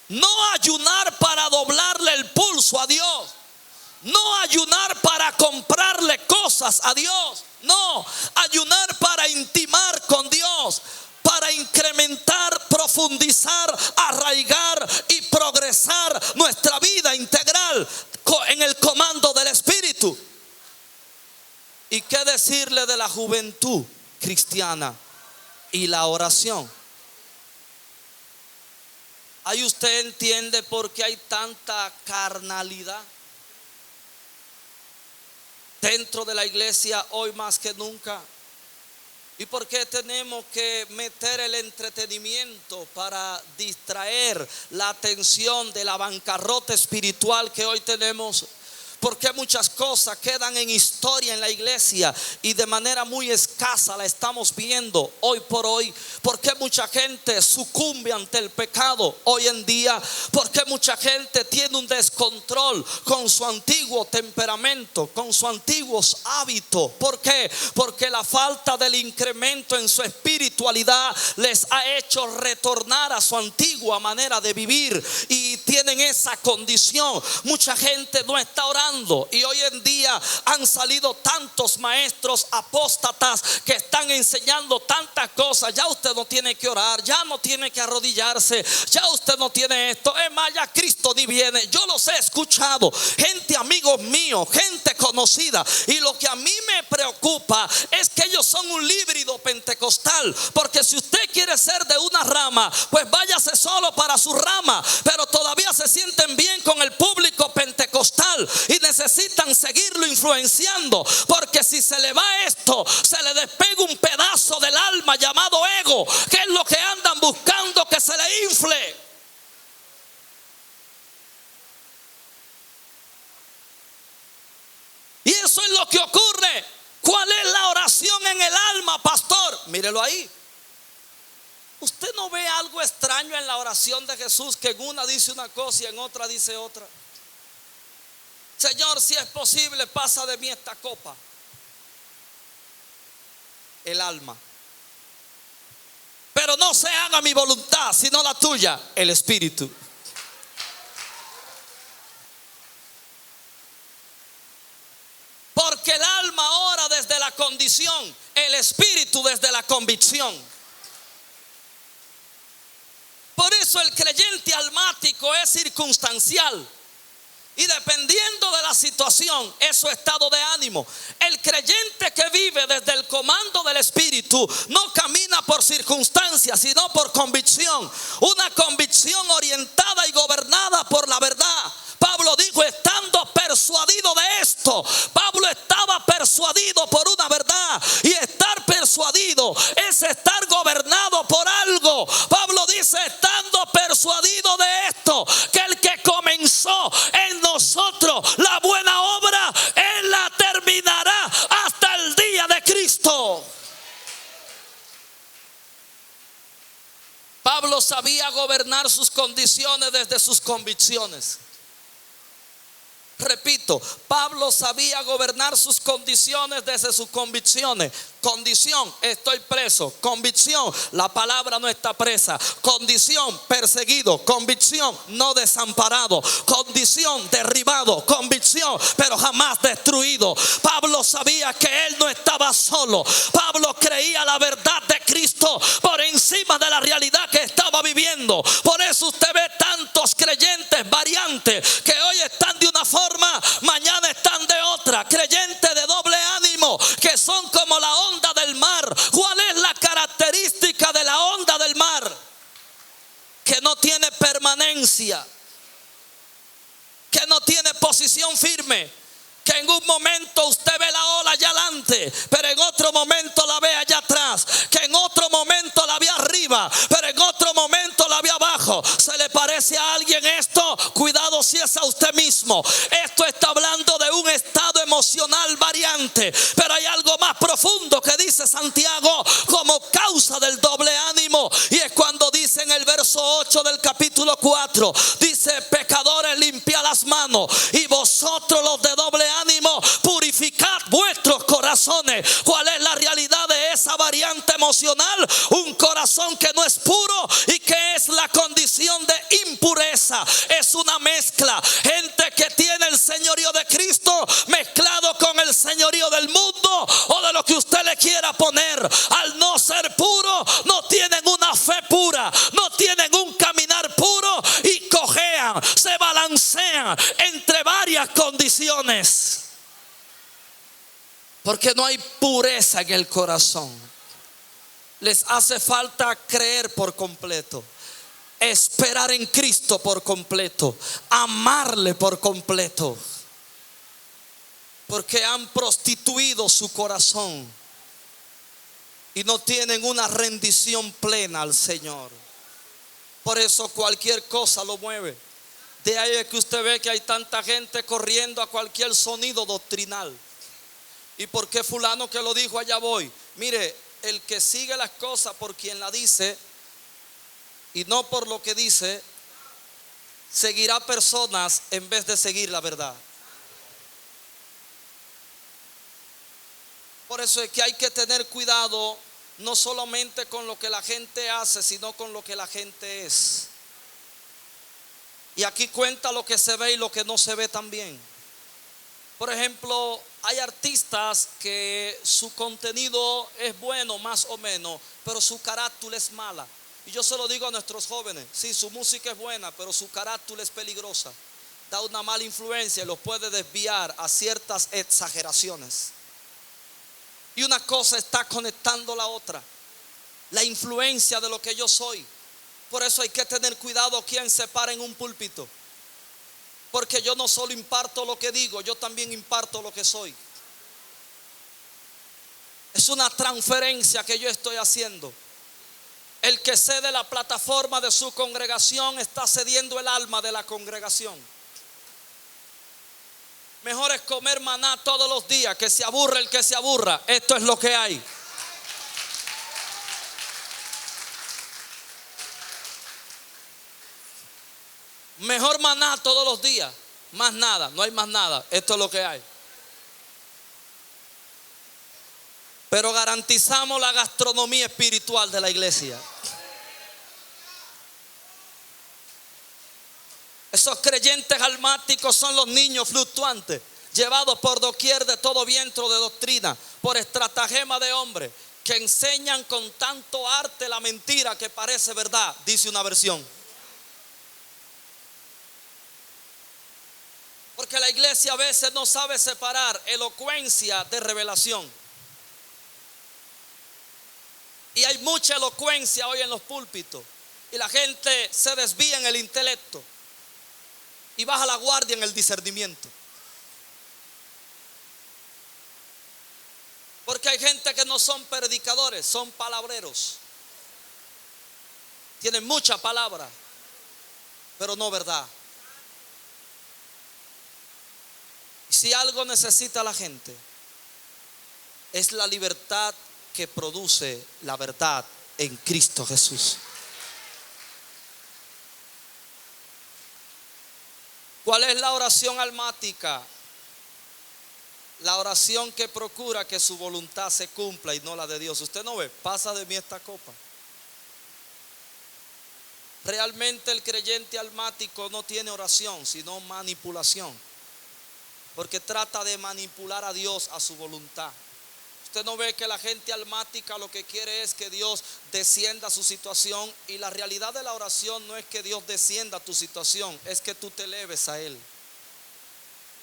No ayunar para doblarle el pulso a Dios, no ayunar para comprarle cosas a Dios, no, ayunar para intimar con Dios, para incrementar, profundizar, arraigar y progresar nuestra vida integral en el comando del Espíritu. ¿Y qué decirle de la juventud cristiana y la oración? Ahí usted entiende por qué hay tanta carnalidad dentro de la iglesia hoy más que nunca. ¿Y por qué tenemos que meter el entretenimiento para distraer la atención de la bancarrota espiritual que hoy tenemos? Porque muchas cosas quedan en historia en la iglesia y de manera muy escasa la estamos viendo hoy por hoy. Porque mucha gente sucumbe ante el pecado hoy en día. Porque mucha gente tiene un descontrol con su antiguo temperamento, con sus antiguos hábitos. ¿Por qué? Porque la falta del incremento en su espiritualidad les ha hecho retornar a su antigua manera de vivir y tienen esa condición. Mucha gente no está orando. Y hoy en día han salido tantos maestros apóstatas que están enseñando tantas cosas. Ya usted no tiene que orar, ya no tiene que arrodillarse, ya usted no tiene esto. Es más, ya Cristo ni viene. Yo los he escuchado, gente, amigos míos, gente conocida. Y lo que a mí me preocupa es que ellos son un híbrido pentecostal. Porque si usted quiere ser de una rama, pues váyase solo para su rama. Pero todavía se sienten bien con el público pentecostal y necesitan seguirlo influenciando, porque si se le va esto, se le despega un pedazo del alma llamado ego, que es lo que andan buscando que se le infle. Y eso es lo que ocurre. ¿Cuál es la oración en el alma, pastor? Mírelo ahí. ¿Usted no ve algo extraño en la oración de Jesús, que en una dice una cosa y en otra dice otra? Señor, si es posible, pasa de mí esta copa. El alma. Pero no se haga mi voluntad, sino la tuya, el espíritu. Porque el alma ora desde la condición, el espíritu desde la convicción. Por eso el creyente almático es circunstancial. Y dependiendo de la situación, es su estado de ánimo. El creyente que vive desde el comando del Espíritu no camina por circunstancias, sino por convicción. Una convicción orientada y gobernada por la verdad. Pablo dijo, estando persuadido de esto. Pablo estaba persuadido por una verdad. Y estar persuadido es estar gobernado por algo. Pablo dice, estando persuadido de esto, que el que comenzó en nosotros la buena obra, Él la terminará hasta el día de Cristo. Pablo sabía gobernar sus condiciones desde sus convicciones. Repito, Pablo sabía gobernar sus condiciones desde sus convicciones. Condición, estoy preso. Convicción, la palabra no está presa. Condición, perseguido. Convicción, no desamparado. Condición, derribado. Convicción, pero jamás destruido. Pablo sabía que él no estaba solo. Pablo creía la verdad de Cristo por encima de la realidad que estaba viviendo. Por eso usted ve tantos creyentes variantes que hoy están de una forma, mañana están de otra. Creyentes de doble ánimo que son como la onda del mar. ¿Cuál es la característica de la onda del mar? Que no tiene permanencia, que no tiene posición firme. Que en un momento usted ve la ola allá adelante, pero en otro momento la ve allá atrás. Que en otro momento la ve arriba, pero en otro momento la ve abajo. ¿Se le parece a alguien esto? Cuidado si es a usted mismo. Esto está hablando de un estado emocional variante, pero hay algo más profundo que dice Santiago como causa del doble ánimo. Y es cuando dice en el verso 8 del capítulo 4, dice: pecadores, limpia las manos, y vosotros los de doble ánimo, purificad vuestros corazones. ¿Cuál es la realidad de esa variante emocional? Un corazón que no es puro y que es la condición de impureza. Es una mezcla. Gente que tiene el señorío de Cristo mezclado con el señorío del mundo o de lo que usted le quiera poner. Al no ser puro, no tienen una fe pura, no tienen un caminar puro y cojean, se balancean entre varias condiciones. Porque no hay pureza en el corazón. Les hace falta creer por completo, esperar en Cristo por completo, amarle por completo. Porque han prostituido su corazón y no tienen una rendición plena al Señor. Por eso cualquier cosa lo mueve. De ahí es que usted ve que hay tanta gente corriendo a cualquier sonido doctrinal. ¿Y por qué fulano que lo dijo? Allá voy. Mire, el que sigue las cosas por quien la dice y no por lo que dice, seguirá personas en vez de seguir la verdad. Por eso es que hay que tener cuidado, no solamente con lo que la gente hace, sino con lo que la gente es. Y aquí cuenta lo que se ve y lo que no se ve también. Por ejemplo, hay artistas que su contenido es bueno más o menos, pero su carátula es mala. Y yo se lo digo a nuestros jóvenes: sí, su música es buena, pero su carátula es peligrosa. Da una mala influencia y los puede desviar a ciertas exageraciones. Y una cosa está conectando la otra, la influencia de lo que yo soy. Por eso hay que tener cuidado quien se para en un púlpito. Porque yo no solo imparto lo que digo, yo también imparto lo que soy. Es una transferencia que yo estoy haciendo. El que cede la plataforma de su congregación está cediendo el alma de la congregación. Mejor es comer maná todos los días, que se aburre el que se aburra. Esto es lo que hay. Mejor maná todos los días. Más nada, no hay más nada. Esto es lo que hay. Pero garantizamos la gastronomía espiritual de la iglesia. Esos creyentes almáticos son los niños fluctuantes, llevados por doquier de todo viento de doctrina, por estratagema de hombre, que enseñan con tanto arte la mentira que parece verdad, dice una versión. Porque la iglesia a veces no sabe separar elocuencia de revelación. Y hay mucha elocuencia hoy en los púlpitos, y la gente se desvía en el intelecto y baja la guardia en el discernimiento. Porque hay gente que no son predicadores, son palabreros. Tienen mucha palabra, pero no verdad. Si algo necesita la gente, es la libertad que produce la verdad en Cristo Jesús. ¿Cuál es la oración almática? La oración que procura que su voluntad se cumpla y no la de Dios. Usted no ve, pasa de mí esta copa. Realmente el creyente almático no tiene oración, sino manipulación, porque trata de manipular a Dios a su voluntad. Usted no ve que la gente almática lo que quiere es que Dios descienda a su situación, y la realidad de la oración no es que Dios descienda a tu situación, es que tú te eleves a Él.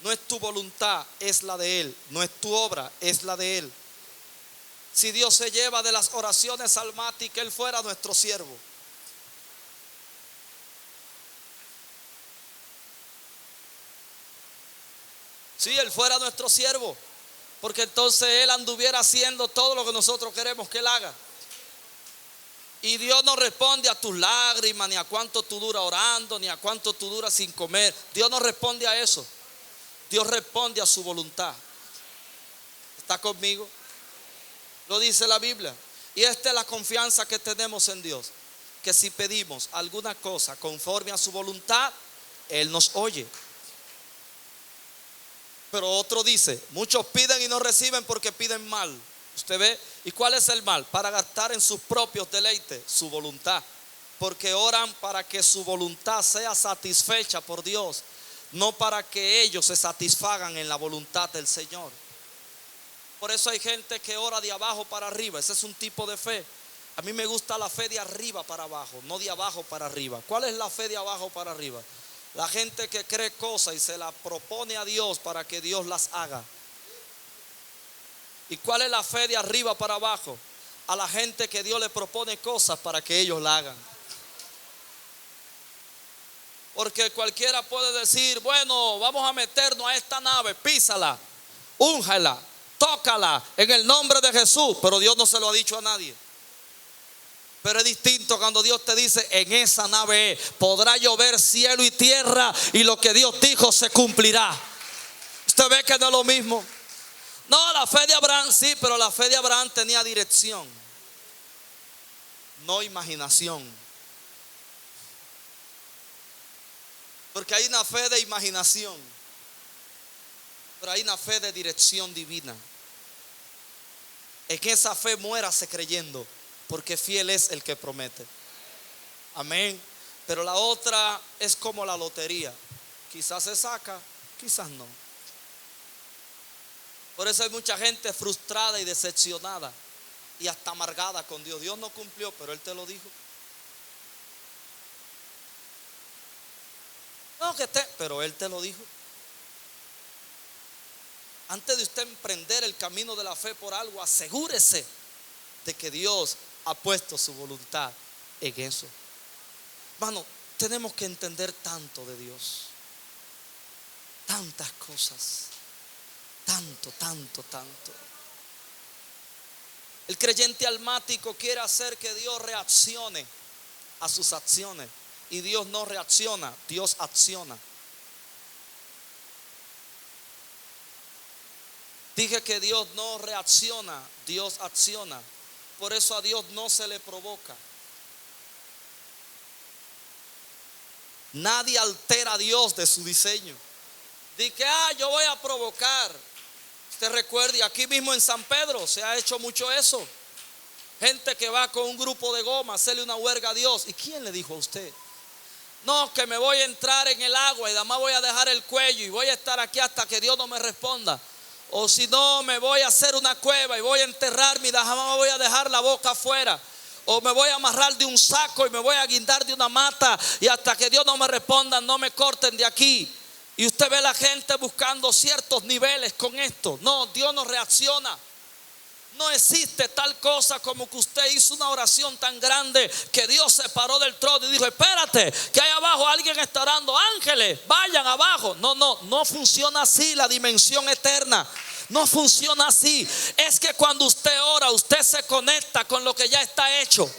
No es tu voluntad, es la de Él. No es tu obra, es la de Él. Si Dios se lleva de las oraciones almáticas, Él fuera nuestro siervo. Si Él fuera nuestro siervo, porque entonces Él anduviera haciendo todo lo que nosotros queremos que Él haga. Y Dios no responde a tus lágrimas, ni a cuánto tú duras orando, ni a cuánto tú duras sin comer. Dios no responde a eso. Dios responde a su voluntad. ¿Está conmigo? Lo dice la Biblia. Y esta es la confianza que tenemos en Dios, que si pedimos alguna cosa conforme a su voluntad, Él nos oye. Pero otro dice, muchos piden y no reciben porque piden mal. ¿Usted ve? ¿Y cuál es el mal? Para gastar en sus propios deleites su voluntad, porque oran para que su voluntad sea satisfecha por Dios, no para que ellos se satisfagan en la voluntad del Señor. Por eso hay gente que ora de abajo para arriba. Ese es un tipo de fe. A mí me gusta la fe de arriba para abajo, no de abajo para arriba. ¿Cuál es la fe de abajo para arriba? La gente que cree cosas y se las propone a Dios para que Dios las haga. ¿Y cuál es la fe de arriba para abajo? A la gente que Dios le propone cosas para que ellos la hagan. Porque cualquiera puede decir, bueno, vamos a meternos a esta nave, písala, únjala, tócala en el nombre de Jesús. Pero Dios no se lo ha dicho a nadie. Pero es distinto cuando Dios te dice, en esa nave podrá llover cielo y tierra, y lo que Dios dijo se cumplirá. Usted ve que no es lo mismo. No, la fe de Abraham sí, pero la fe de Abraham tenía dirección, no imaginación. Porque hay una fe de imaginación, pero hay una fe de dirección divina. En esa fe muérase creyendo, porque fiel es el que promete. Amén. Pero la otra es como la lotería. Quizás se saca, quizás no. Por eso hay mucha gente frustrada y decepcionada y hasta amargada con Dios. Dios no cumplió, pero Él te lo dijo. No, pero Él te lo dijo. Antes de usted emprender el camino de la fe por algo, asegúrese de que Dios ha puesto su voluntad en eso. Hermano, tenemos que entender tanto de Dios, tantas cosas, tanto. El creyente almático quiere hacer que Dios reaccione a sus acciones, y Dios no reacciona, Dios acciona. Dije que Dios no reacciona, Dios acciona. Por eso a Dios no se le provoca. Nadie altera a Dios de su diseño. Dice, yo voy a provocar. Usted recuerde, aquí mismo en San Pedro se ha hecho mucho eso. Gente que va con un grupo de goma a hacerle una huelga a Dios. ¿Y quién le dijo a usted? No, que me voy a entrar en el agua y además voy a dejar el cuello y voy a estar aquí hasta que Dios no me responda. O si no, me voy a hacer una cueva y voy a enterrarme y jamás me voy a dejar la boca afuera. O me voy a amarrar de un saco y me voy a guindar de una mata y hasta que Dios no me responda, no me corten de aquí. Y usted ve a la gente buscando ciertos niveles con esto. No, Dios no reacciona. No existe tal cosa como que usted hizo una oración tan grande que Dios se paró del trono y dijo, espérate, que ahí abajo alguien está orando, ángeles, vayan abajo. No funciona así la dimensión eterna. No funciona así. Es que cuando usted ora, usted se conecta con lo que ya está hecho.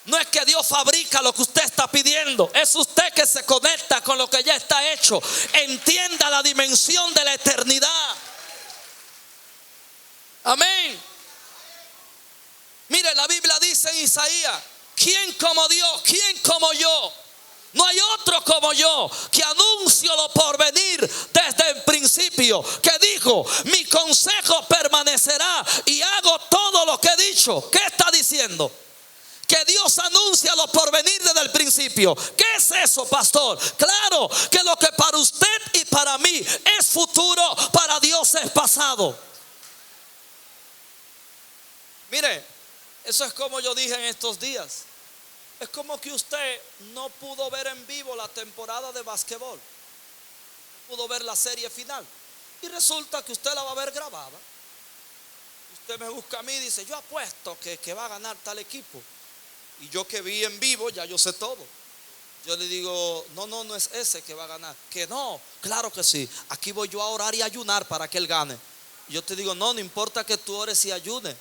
No es que Dios fabrica lo que usted está pidiendo, es usted que se conecta con lo que ya está hecho. Entienda la dimensión de la eternidad. Amén. Mire, la Biblia dice en Isaías, ¿quién como Dios? ¿Quién como yo? No hay otro como yo, que anuncio lo porvenir desde el principio, que dijo: mi consejo permanecerá y hago todo lo que he dicho. ¿Qué está diciendo? Que Dios anuncia lo porvenir desde el principio. ¿Qué es eso, pastor? Claro, que lo que para usted y para mí es futuro, para Dios es pasado. Mire, eso es como yo dije en estos días. Es como que usted no pudo ver en vivo la temporada de basquetbol, no pudo ver la serie final, y resulta que usted la va a ver grabada. Usted me busca a mí y dice: yo apuesto que va a ganar tal equipo. Y yo que vi en vivo, ya yo sé todo. Yo le digo: no es ese que va a ganar. Que no, claro que sí. Aquí voy yo a orar y ayunar para que él gane. Y yo te digo: no importa que tú ores y ayunes.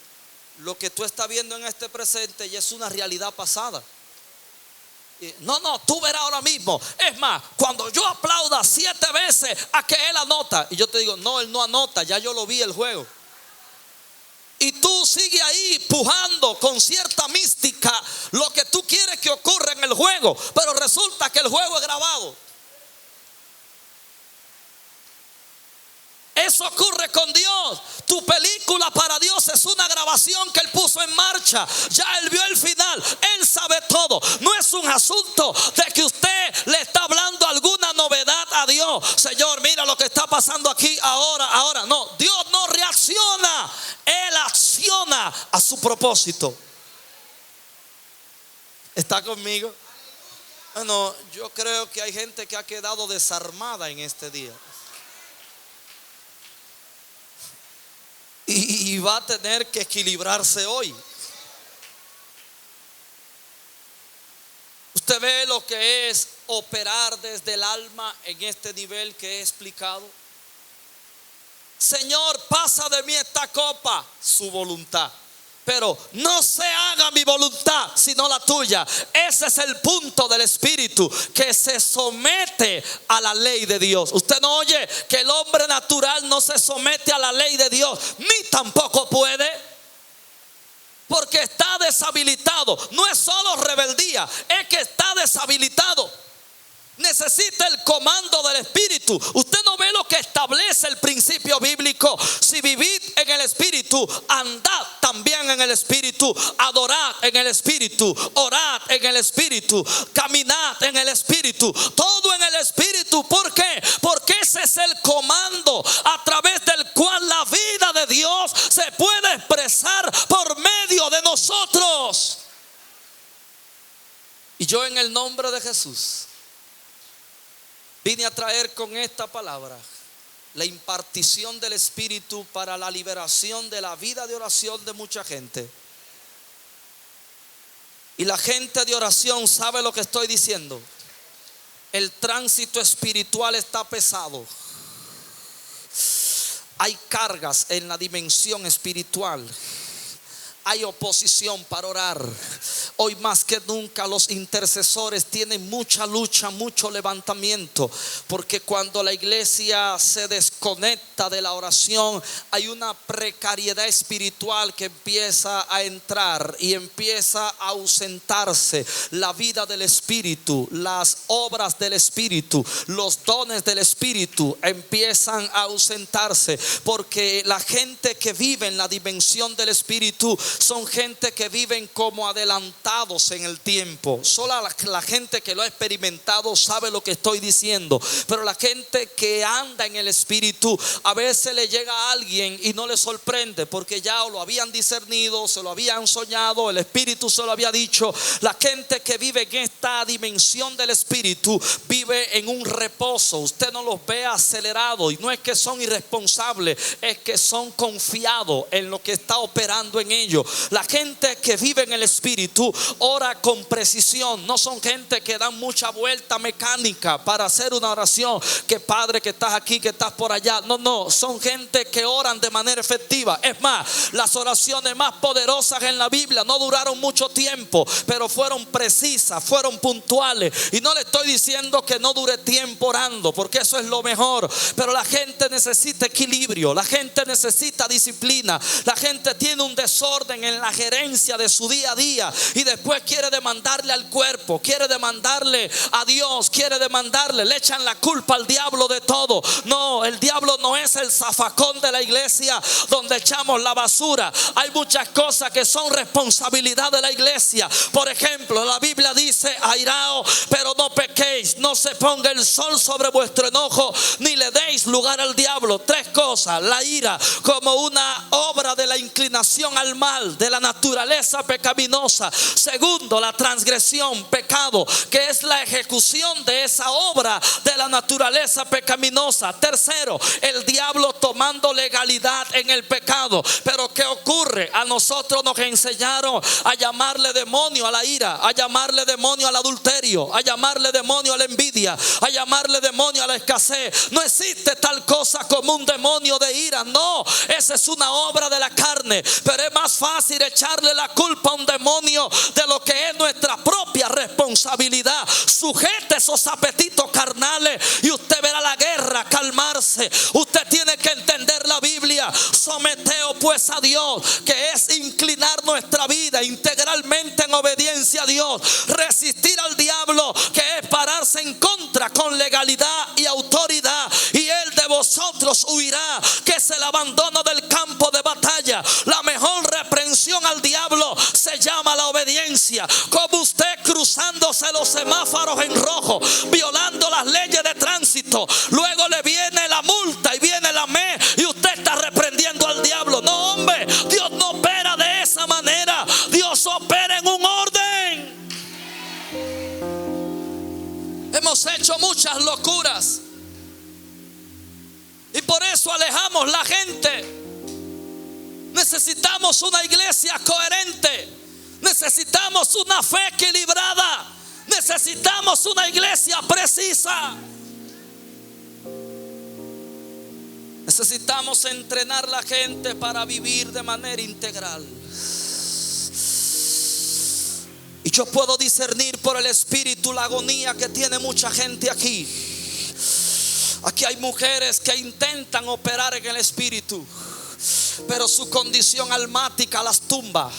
Lo que tú estás viendo en este presente ya es una realidad pasada. No, tú verás ahora mismo. Es más, cuando yo aplauda 7 veces a que él anota, y yo te digo: no, él no anota, ya yo lo vi el juego. Y tú sigues ahí pujando con cierta mística lo que tú quieres que ocurra en el juego, pero resulta que el juego es grabado. Eso ocurre con Dios. Tu película para Dios es una grabación que Él puso en marcha. Ya Él vio el final. Él sabe todo. No es un asunto de que usted le está hablando alguna novedad a Dios. Señor, mira lo que está pasando aquí ahora. No, Dios no reacciona. Él acciona a su propósito. ¿Está conmigo? Bueno, yo creo que hay gente que ha quedado desarmada en este día. Y va a tener que equilibrarse hoy. Usted ve lo que es operar desde el alma en este nivel que he explicado. Señor, pasa de mí esta copa, su voluntad. Pero no se haga mi voluntad, sino la tuya. Ese es el punto del Espíritu, que se somete a la ley de Dios. Usted no oye que el hombre natural no se somete a la ley de Dios, ni tampoco puede, porque está deshabilitado. No es solo rebeldía, es que está deshabilitado. Necesita el comando del Espíritu. Usted no ve lo que establece el principio bíblico: si vivid en el Espíritu, andad también en el Espíritu, adorad en el Espíritu, orad en el Espíritu, caminad en el Espíritu, todo en el Espíritu. ¿Por qué? Porque ese es el comando a través del cual la vida de Dios se puede expresar por medio de nosotros. Y yo, en el nombre de Jesús, vine a traer con esta palabra la impartición del Espíritu para la liberación de la vida de oración de mucha gente. Y la gente de oración sabe lo que estoy diciendo. El tránsito espiritual está pesado. Hay cargas en la dimensión espiritual. Hay oposición para orar. Hoy más que nunca los intercesores tienen mucha lucha, mucho levantamiento, porque cuando la iglesia se desconecta de la oración, hay una precariedad espiritual que empieza a entrar y empieza a ausentarse. La vida del Espíritu, las obras del Espíritu, los dones del Espíritu empiezan a ausentarse, porque la gente que vive en la dimensión del Espíritu son gente que viven como adelantados en el tiempo. Solo la gente que lo ha experimentado sabe lo que estoy diciendo. Pero la gente que anda en el Espíritu, a veces le llega a alguien y no le sorprende, porque ya o lo habían discernido, se lo habían soñado, el Espíritu se lo había dicho. La gente que vive en esta dimensión del Espíritu vive en un reposo. Usted no los ve acelerados, y no es que son irresponsables, es que son confiados en lo que está operando en ellos. La gente que vive en el Espíritu ora con precisión. No son gente que dan mucha vuelta mecánica para hacer una oración, que Padre que estás aquí, que estás por allá. No, son gente que oran de manera efectiva. Es más, las oraciones más poderosas en la Biblia no duraron mucho tiempo, pero fueron precisas, fueron puntuales. Y no le estoy diciendo que no dure tiempo orando, porque eso es lo mejor. Pero la gente necesita equilibrio, la gente necesita disciplina, la gente tiene un desorden orden en la gerencia de su día a día y después quiere demandarle al cuerpo, quiere demandarle a Dios, quiere demandarle, le echan la culpa al diablo de todo. No, el diablo no es el zafacón de la iglesia donde echamos la basura. Hay muchas cosas que son responsabilidad de la iglesia. Por ejemplo, la Biblia dice: airaos, pero no pequéis, no se ponga el sol sobre vuestro enojo, ni le deis lugar al diablo. Tres cosas: la ira como una obra de la inclinación al mal, de la naturaleza pecaminosa. Segundo, la transgresión, pecado, que es la ejecución de esa obra de la naturaleza pecaminosa. Tercero, el diablo tomando legalidad en el pecado. Pero ¿qué ocurre? A nosotros nos enseñaron a llamarle demonio a la ira, a llamarle demonio al adulterio, a llamarle demonio a la envidia, a llamarle demonio a la escasez. No existe tal cosa como un demonio de ira. No, esa es una obra de la carne. Pero es más fácil echarle la culpa a un demonio de lo que es nuestra propia responsabilidad. Sujete esos apetitos carnales y usted verá la guerra calmarse. Usted tiene que entender la Biblia. Someteos pues a Dios, que es inclinar nuestra vida integralmente en obediencia a Dios. Resistir al diablo, que es pararse en contra con legalidad y autoridad, y él de vosotros huirá. Que es el abandono del campo de batalla. La mejor reprensión al diablo se llama la obediencia. Como usted cruzándose los semáforos en rojo, violando las leyes de tránsito, luego le viene la multa y viene la mes y usted está reprendiendo al diablo. No, hombre, Dios no opera de esa manera. Dios opera en un orden. Hemos hecho muchas locuras y por eso alejamos la gente. Necesitamos una iglesia coherente. Necesitamos una fe equilibrada. Necesitamos una iglesia precisa. Necesitamos entrenar a la gente para vivir de manera integral. Y yo puedo discernir por el Espíritu la agonía que tiene mucha gente aquí. Aquí hay mujeres que intentan operar en el Espíritu, pero su condición almática las tumba.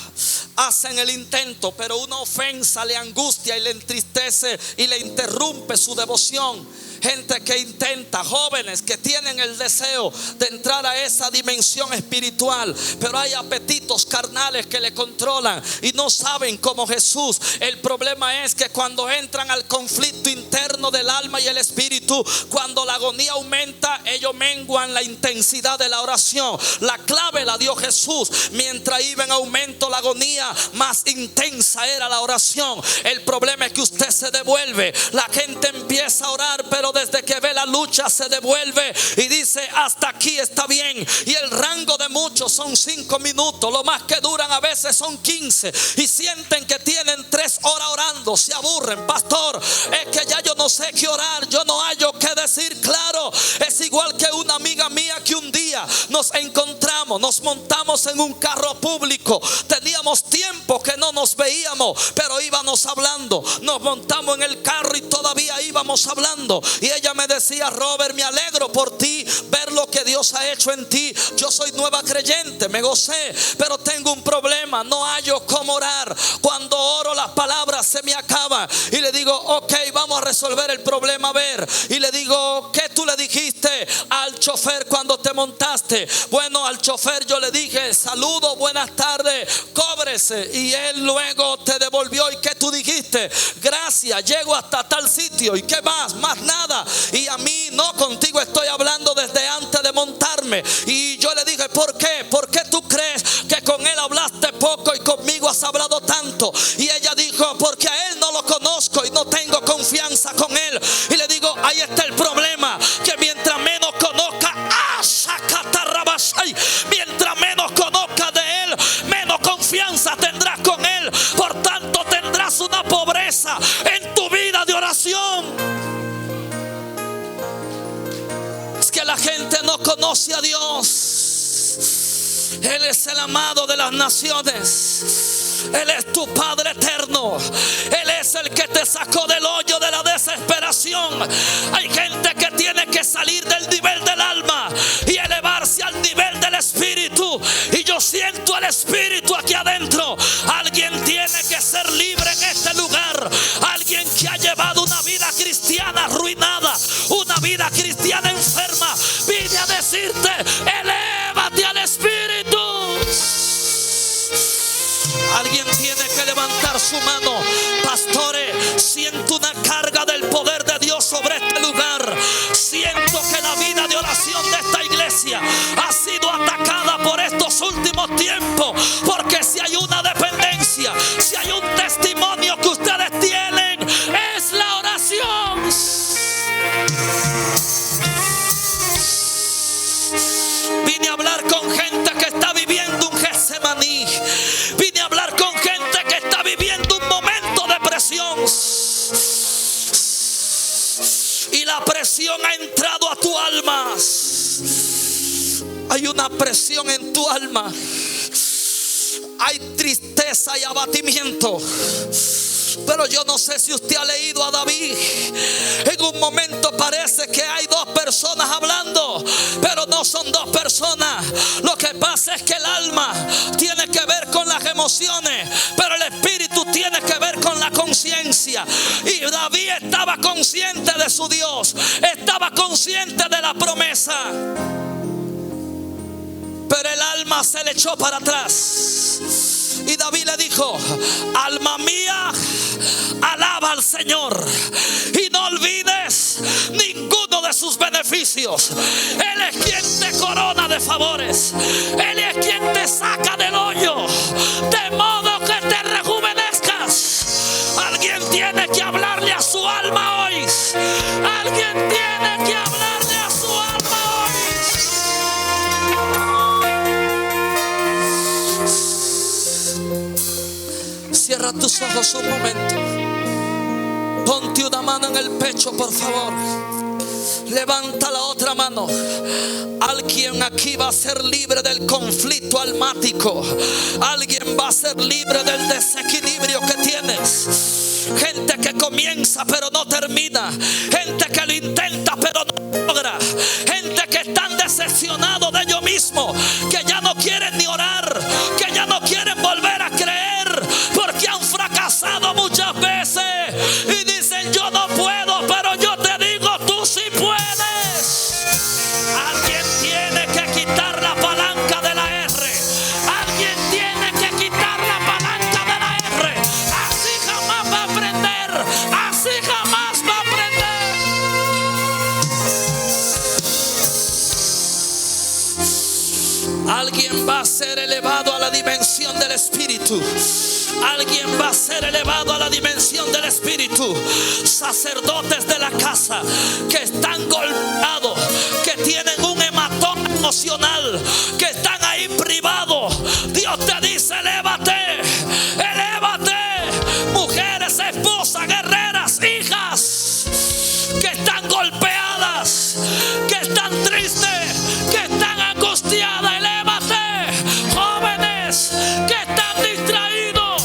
Hacen el intento, pero una ofensa le angustia y le entristece y le interrumpe su devoción. Gente que intenta, jóvenes que tienen el deseo de entrar a esa dimensión espiritual, pero hay apetitos carnales que le controlan y no saben como Jesús. El problema es que cuando entran al conflicto interno del alma y el espíritu, cuando la agonía aumenta, ellos menguan la intensidad de la oración. La clave la dio Jesús. Mientras iba en aumento la agonía, más intensa era la oración. El problema es que usted se devuelve. La gente empieza a orar, pero desde que ve la lucha se devuelve y dice: hasta aquí está bien. Y el rango de muchos son 5 minutos. Lo más que duran a veces son 15. Y sienten que tienen 3 horas orando. Se aburren. Pastor, es que ya yo no sé qué orar. Yo no hallo qué decir claro. Es igual que una amiga mía que un día nos encontramos, nos montamos en un carro público. Teníamos tiempo que no nos veíamos, pero íbamos hablando. Nos montamos en el carro y todavía íbamos hablando. Y ella me decía: Robert, me alegro por ti, ver lo que Dios ha hecho en ti. Yo soy nueva creyente, me gocé, pero tengo un problema, no hallo cómo orar. Cuando oro las palabras se me acaban. Y le digo: ok, vamos a resolver el problema, a ver. Y le digo: ¿qué tú le dijiste al chofer cuando te montaste? Bueno, al chofer yo le dije: saludo, buenas tardes, cóbrese. Y él luego te devolvió: ¿y qué tú dijiste? Gracias, llego hasta tal sitio. ¿Y qué más? Más nada. Y a mí no, contigo estoy hablando desde antes de montarme. Y yo le dije: ¿por qué? ¿Por qué tú crees que con él hablaste poco y conmigo has hablado tanto? Y ella dijo: porque a él no lo conozco y no tengo confianza con él. Y le digo: ahí está el problema, que mientras menos conozca, mientras menos conozca de él, menos confianza tendrás con él. Por tanto, tendrás una pobreza en tu vida de oración. Es que la gente no conoce a Dios. Él es el amado de las naciones. Él es tu Padre eterno. Él es el que te sacó del hoyo de la desesperación. Hay gente que tiene que salir del nivel del alma y elevarse al nivel del espíritu. Y yo siento el Espíritu aquí adentro. Alguien tiene que ser libre en este lugar. Alguien que ha llevado una vida cristiana arruinada, una vida cristiana enferma. Vine a decirte, elévate al Espíritu. Alguien tiene que levantar su mano. Pastores, siento una carga del poder de Dios sobre este lugar. Siento que la vida de oración de esta iglesia ha sido atacada por estos últimos tiempos. Porque si hay una dependencia, si hay un testimonio que ustedes tienen, es la oración. Vine a hablar con gente que está viviendo un Getsemaní. Vine a hablar con gente que está viviendo un momento de presión. Y la presión ha entrado a tu alma. Hay una presión en tu alma. Hay tristeza y abatimiento. Pero yo no sé si usted ha leído a David. En un momento parece que hay dos personas hablando, pero no son dos personas. Lo que pasa es que el alma tiene que ver con las emociones, pero el espíritu tiene que ver con la conciencia. Y David estaba consciente de su Dios, estaba consciente de la promesa, pero el alma se le echó para atrás. Y David le dijo: alma mía, alaba al Señor y no olvides ninguno de sus beneficios. Él es quien te corona de favores. Él es quien te saca del hoyo, de modo que te rejuvenezcas. Alguien tiene que hablarle a su alma hoy. Alguien tiene que hablarle a su alma hoy. Cierra tus ojos un momento. Ponte una mano en el pecho, por favor. Levanta la otra mano. Alguien aquí va a ser libre del conflicto almático. Alguien va a ser libre del desequilibrio que tienes. Gente que comienza pero no termina. Gente que lo intenta pero no logra. Gente que están decepcionados de ellos mismos, que ya no quieren ni orar, que ya no quieren volver a creer, porque han fracasado muchas veces y dicen: yo no puedo, pero yo te digo, tú sí puedes. Alguien tiene que quitar la palanca de la R. Alguien tiene que quitar la palanca de la R. Así jamás va a aprender. Así jamás va a aprender. Alguien va a ser elevado a la dimensión del Espíritu. Alguien va a ser elevado a la dimensión del Espíritu. Sacerdotes de la casa que están golpeados, que tienen un hematoma emocional, que están ahí privados. Dios te dice: elévate, elévate. Mujeres, esposas, guerreras, hijas que están golpeadas, que están tristes, que están angustiadas, elévate. Jóvenes que están distraídos,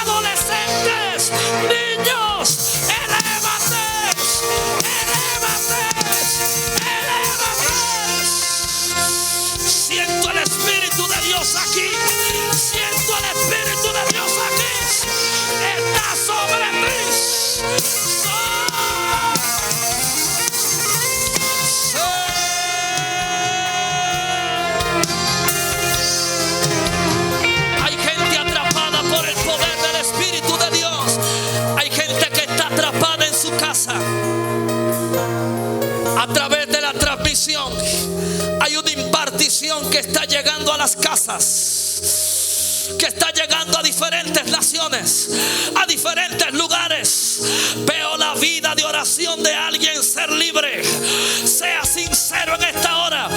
adolescentes, niños, elévate, elévate, elévate. Siento el Espíritu de Dios aquí. Siento el Espíritu de Dios aquí. Está sobre ti. Hay gente atrapada por el poder del Espíritu de Dios. Hay gente que está atrapada en su casa. A través de la transmisión hay una impartición que está llegando a las casas, que está llegando a diferentes naciones, a diferentes lugares. Veo la vida de oración de alguien ser libre. Sea sincero en esta hora.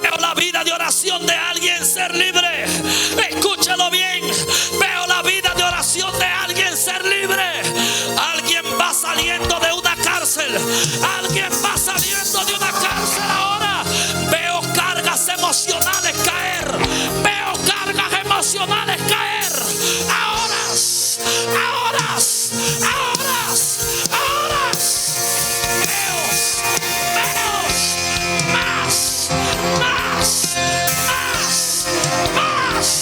Veo la vida de oración de alguien ser libre. Escúchalo bien. Veo la vida de oración de alguien ser libre. Alguien va saliendo de una cárcel. Alguien va saliendo de una cárcel ahora. Veo cargas emocionales caer. Veo cargas emocionales caer. Ahora, ahora, ahora, ahora. Veo más, más, más, más.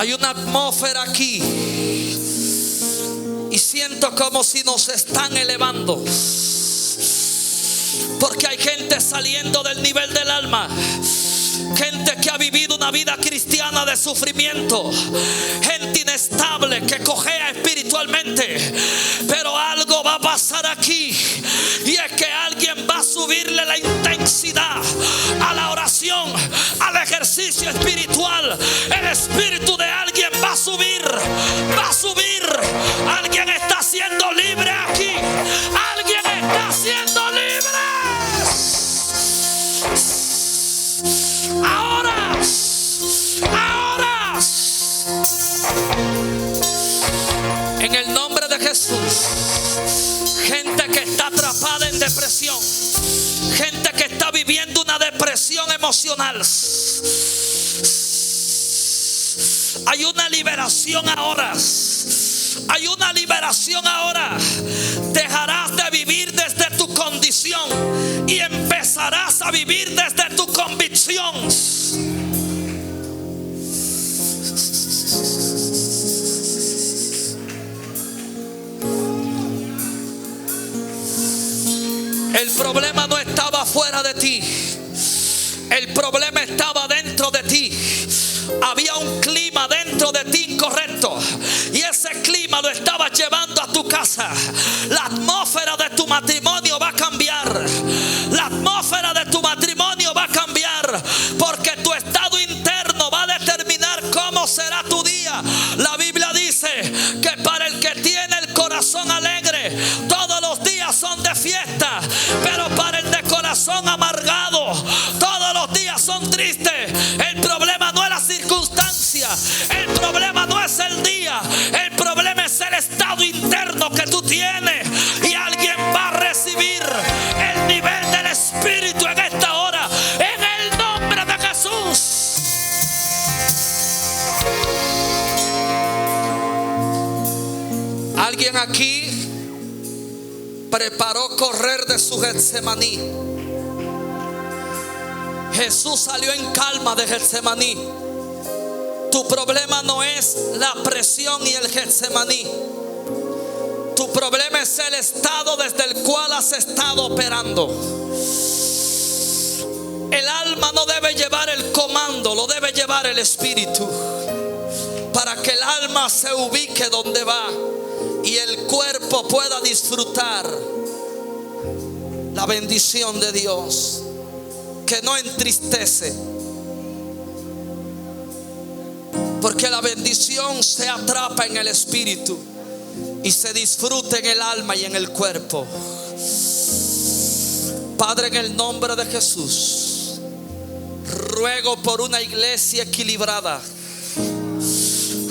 Hay una atmósfera aquí y siento como si nos están elevando, porque hay gente saliendo del nivel del alma, gente que ha vivido una vida cristiana de sufrimiento, gente inestable que cojea espiritualmente. Pero algo va a pasar aquí, y es que alguien va a subirle la intensidad a la oración, al ejercicio espiritual. El espíritu de alguien va a subir, va a subir. Alguien está siendo libre aquí, alguien está siendo libre. Ahora, en el nombre de Jesús, gente que está atrapada en depresión, gente que está viviendo una depresión emocional, hay una liberación ahora. Hay una liberación ahora. Dejarás de vivir desde tu condición y empezarás a vivir desde tu convicción. El problema no estaba fuera de ti, el problema estaba dentro de ti. Había un clima dentro de ti incorrecto, y ese clima lo estabas llevando a tu casa. La atmósfera de tu matrimonio va a cambiar. La atmósfera de tu matrimonio va a cambiar, porque tu estado interno va a determinar cómo será tu día. La Biblia dice que para el que tiene el corazón alegre, todos los días son de fiesta, pero para el de corazón amargado, todos los días son tristes. El problema no es la circunstancia, el problema no es el día, el problema es el estado interno que tú tienes. Y alguien va a recibir el nivel del Espíritu en esta hora, en el nombre de Jesús. Alguien aquí preparó correr de su Getsemaní. Jesús salió en calma de Getsemaní. Tu problema no es la presión y el Getsemaní. Tu problema es el estado desde el cual has estado operando. El alma no debe llevar el comando, lo debe llevar el espíritu, para que el alma se ubique donde va y el cuerpo pueda disfrutar la bendición de Dios, que no entristece, porque la bendición se atrapa en el espíritu y se disfruta en el alma y en el cuerpo. Padre, en el nombre de Jesús, ruego por una iglesia equilibrada.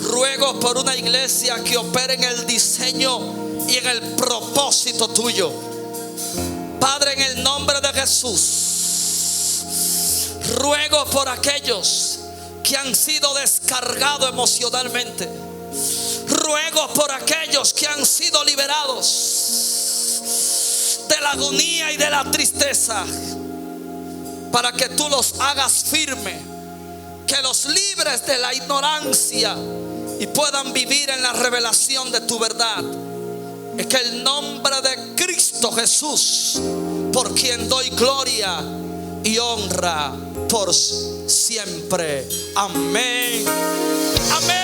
Ruego por una iglesia que opere en el diseño y en el propósito tuyo. Padre, en el nombre de Jesús, ruego por aquellos que han sido descargados emocionalmente. Ruego por aquellos que han sido liberados de la agonía y de la tristeza, para que tú los hagas firme, que los libres de la ignorancia y puedan vivir en la revelación de tu verdad. Es que el nombre de Cristo Jesús, por quien doy gloria y honra por siempre. Amén. Amén.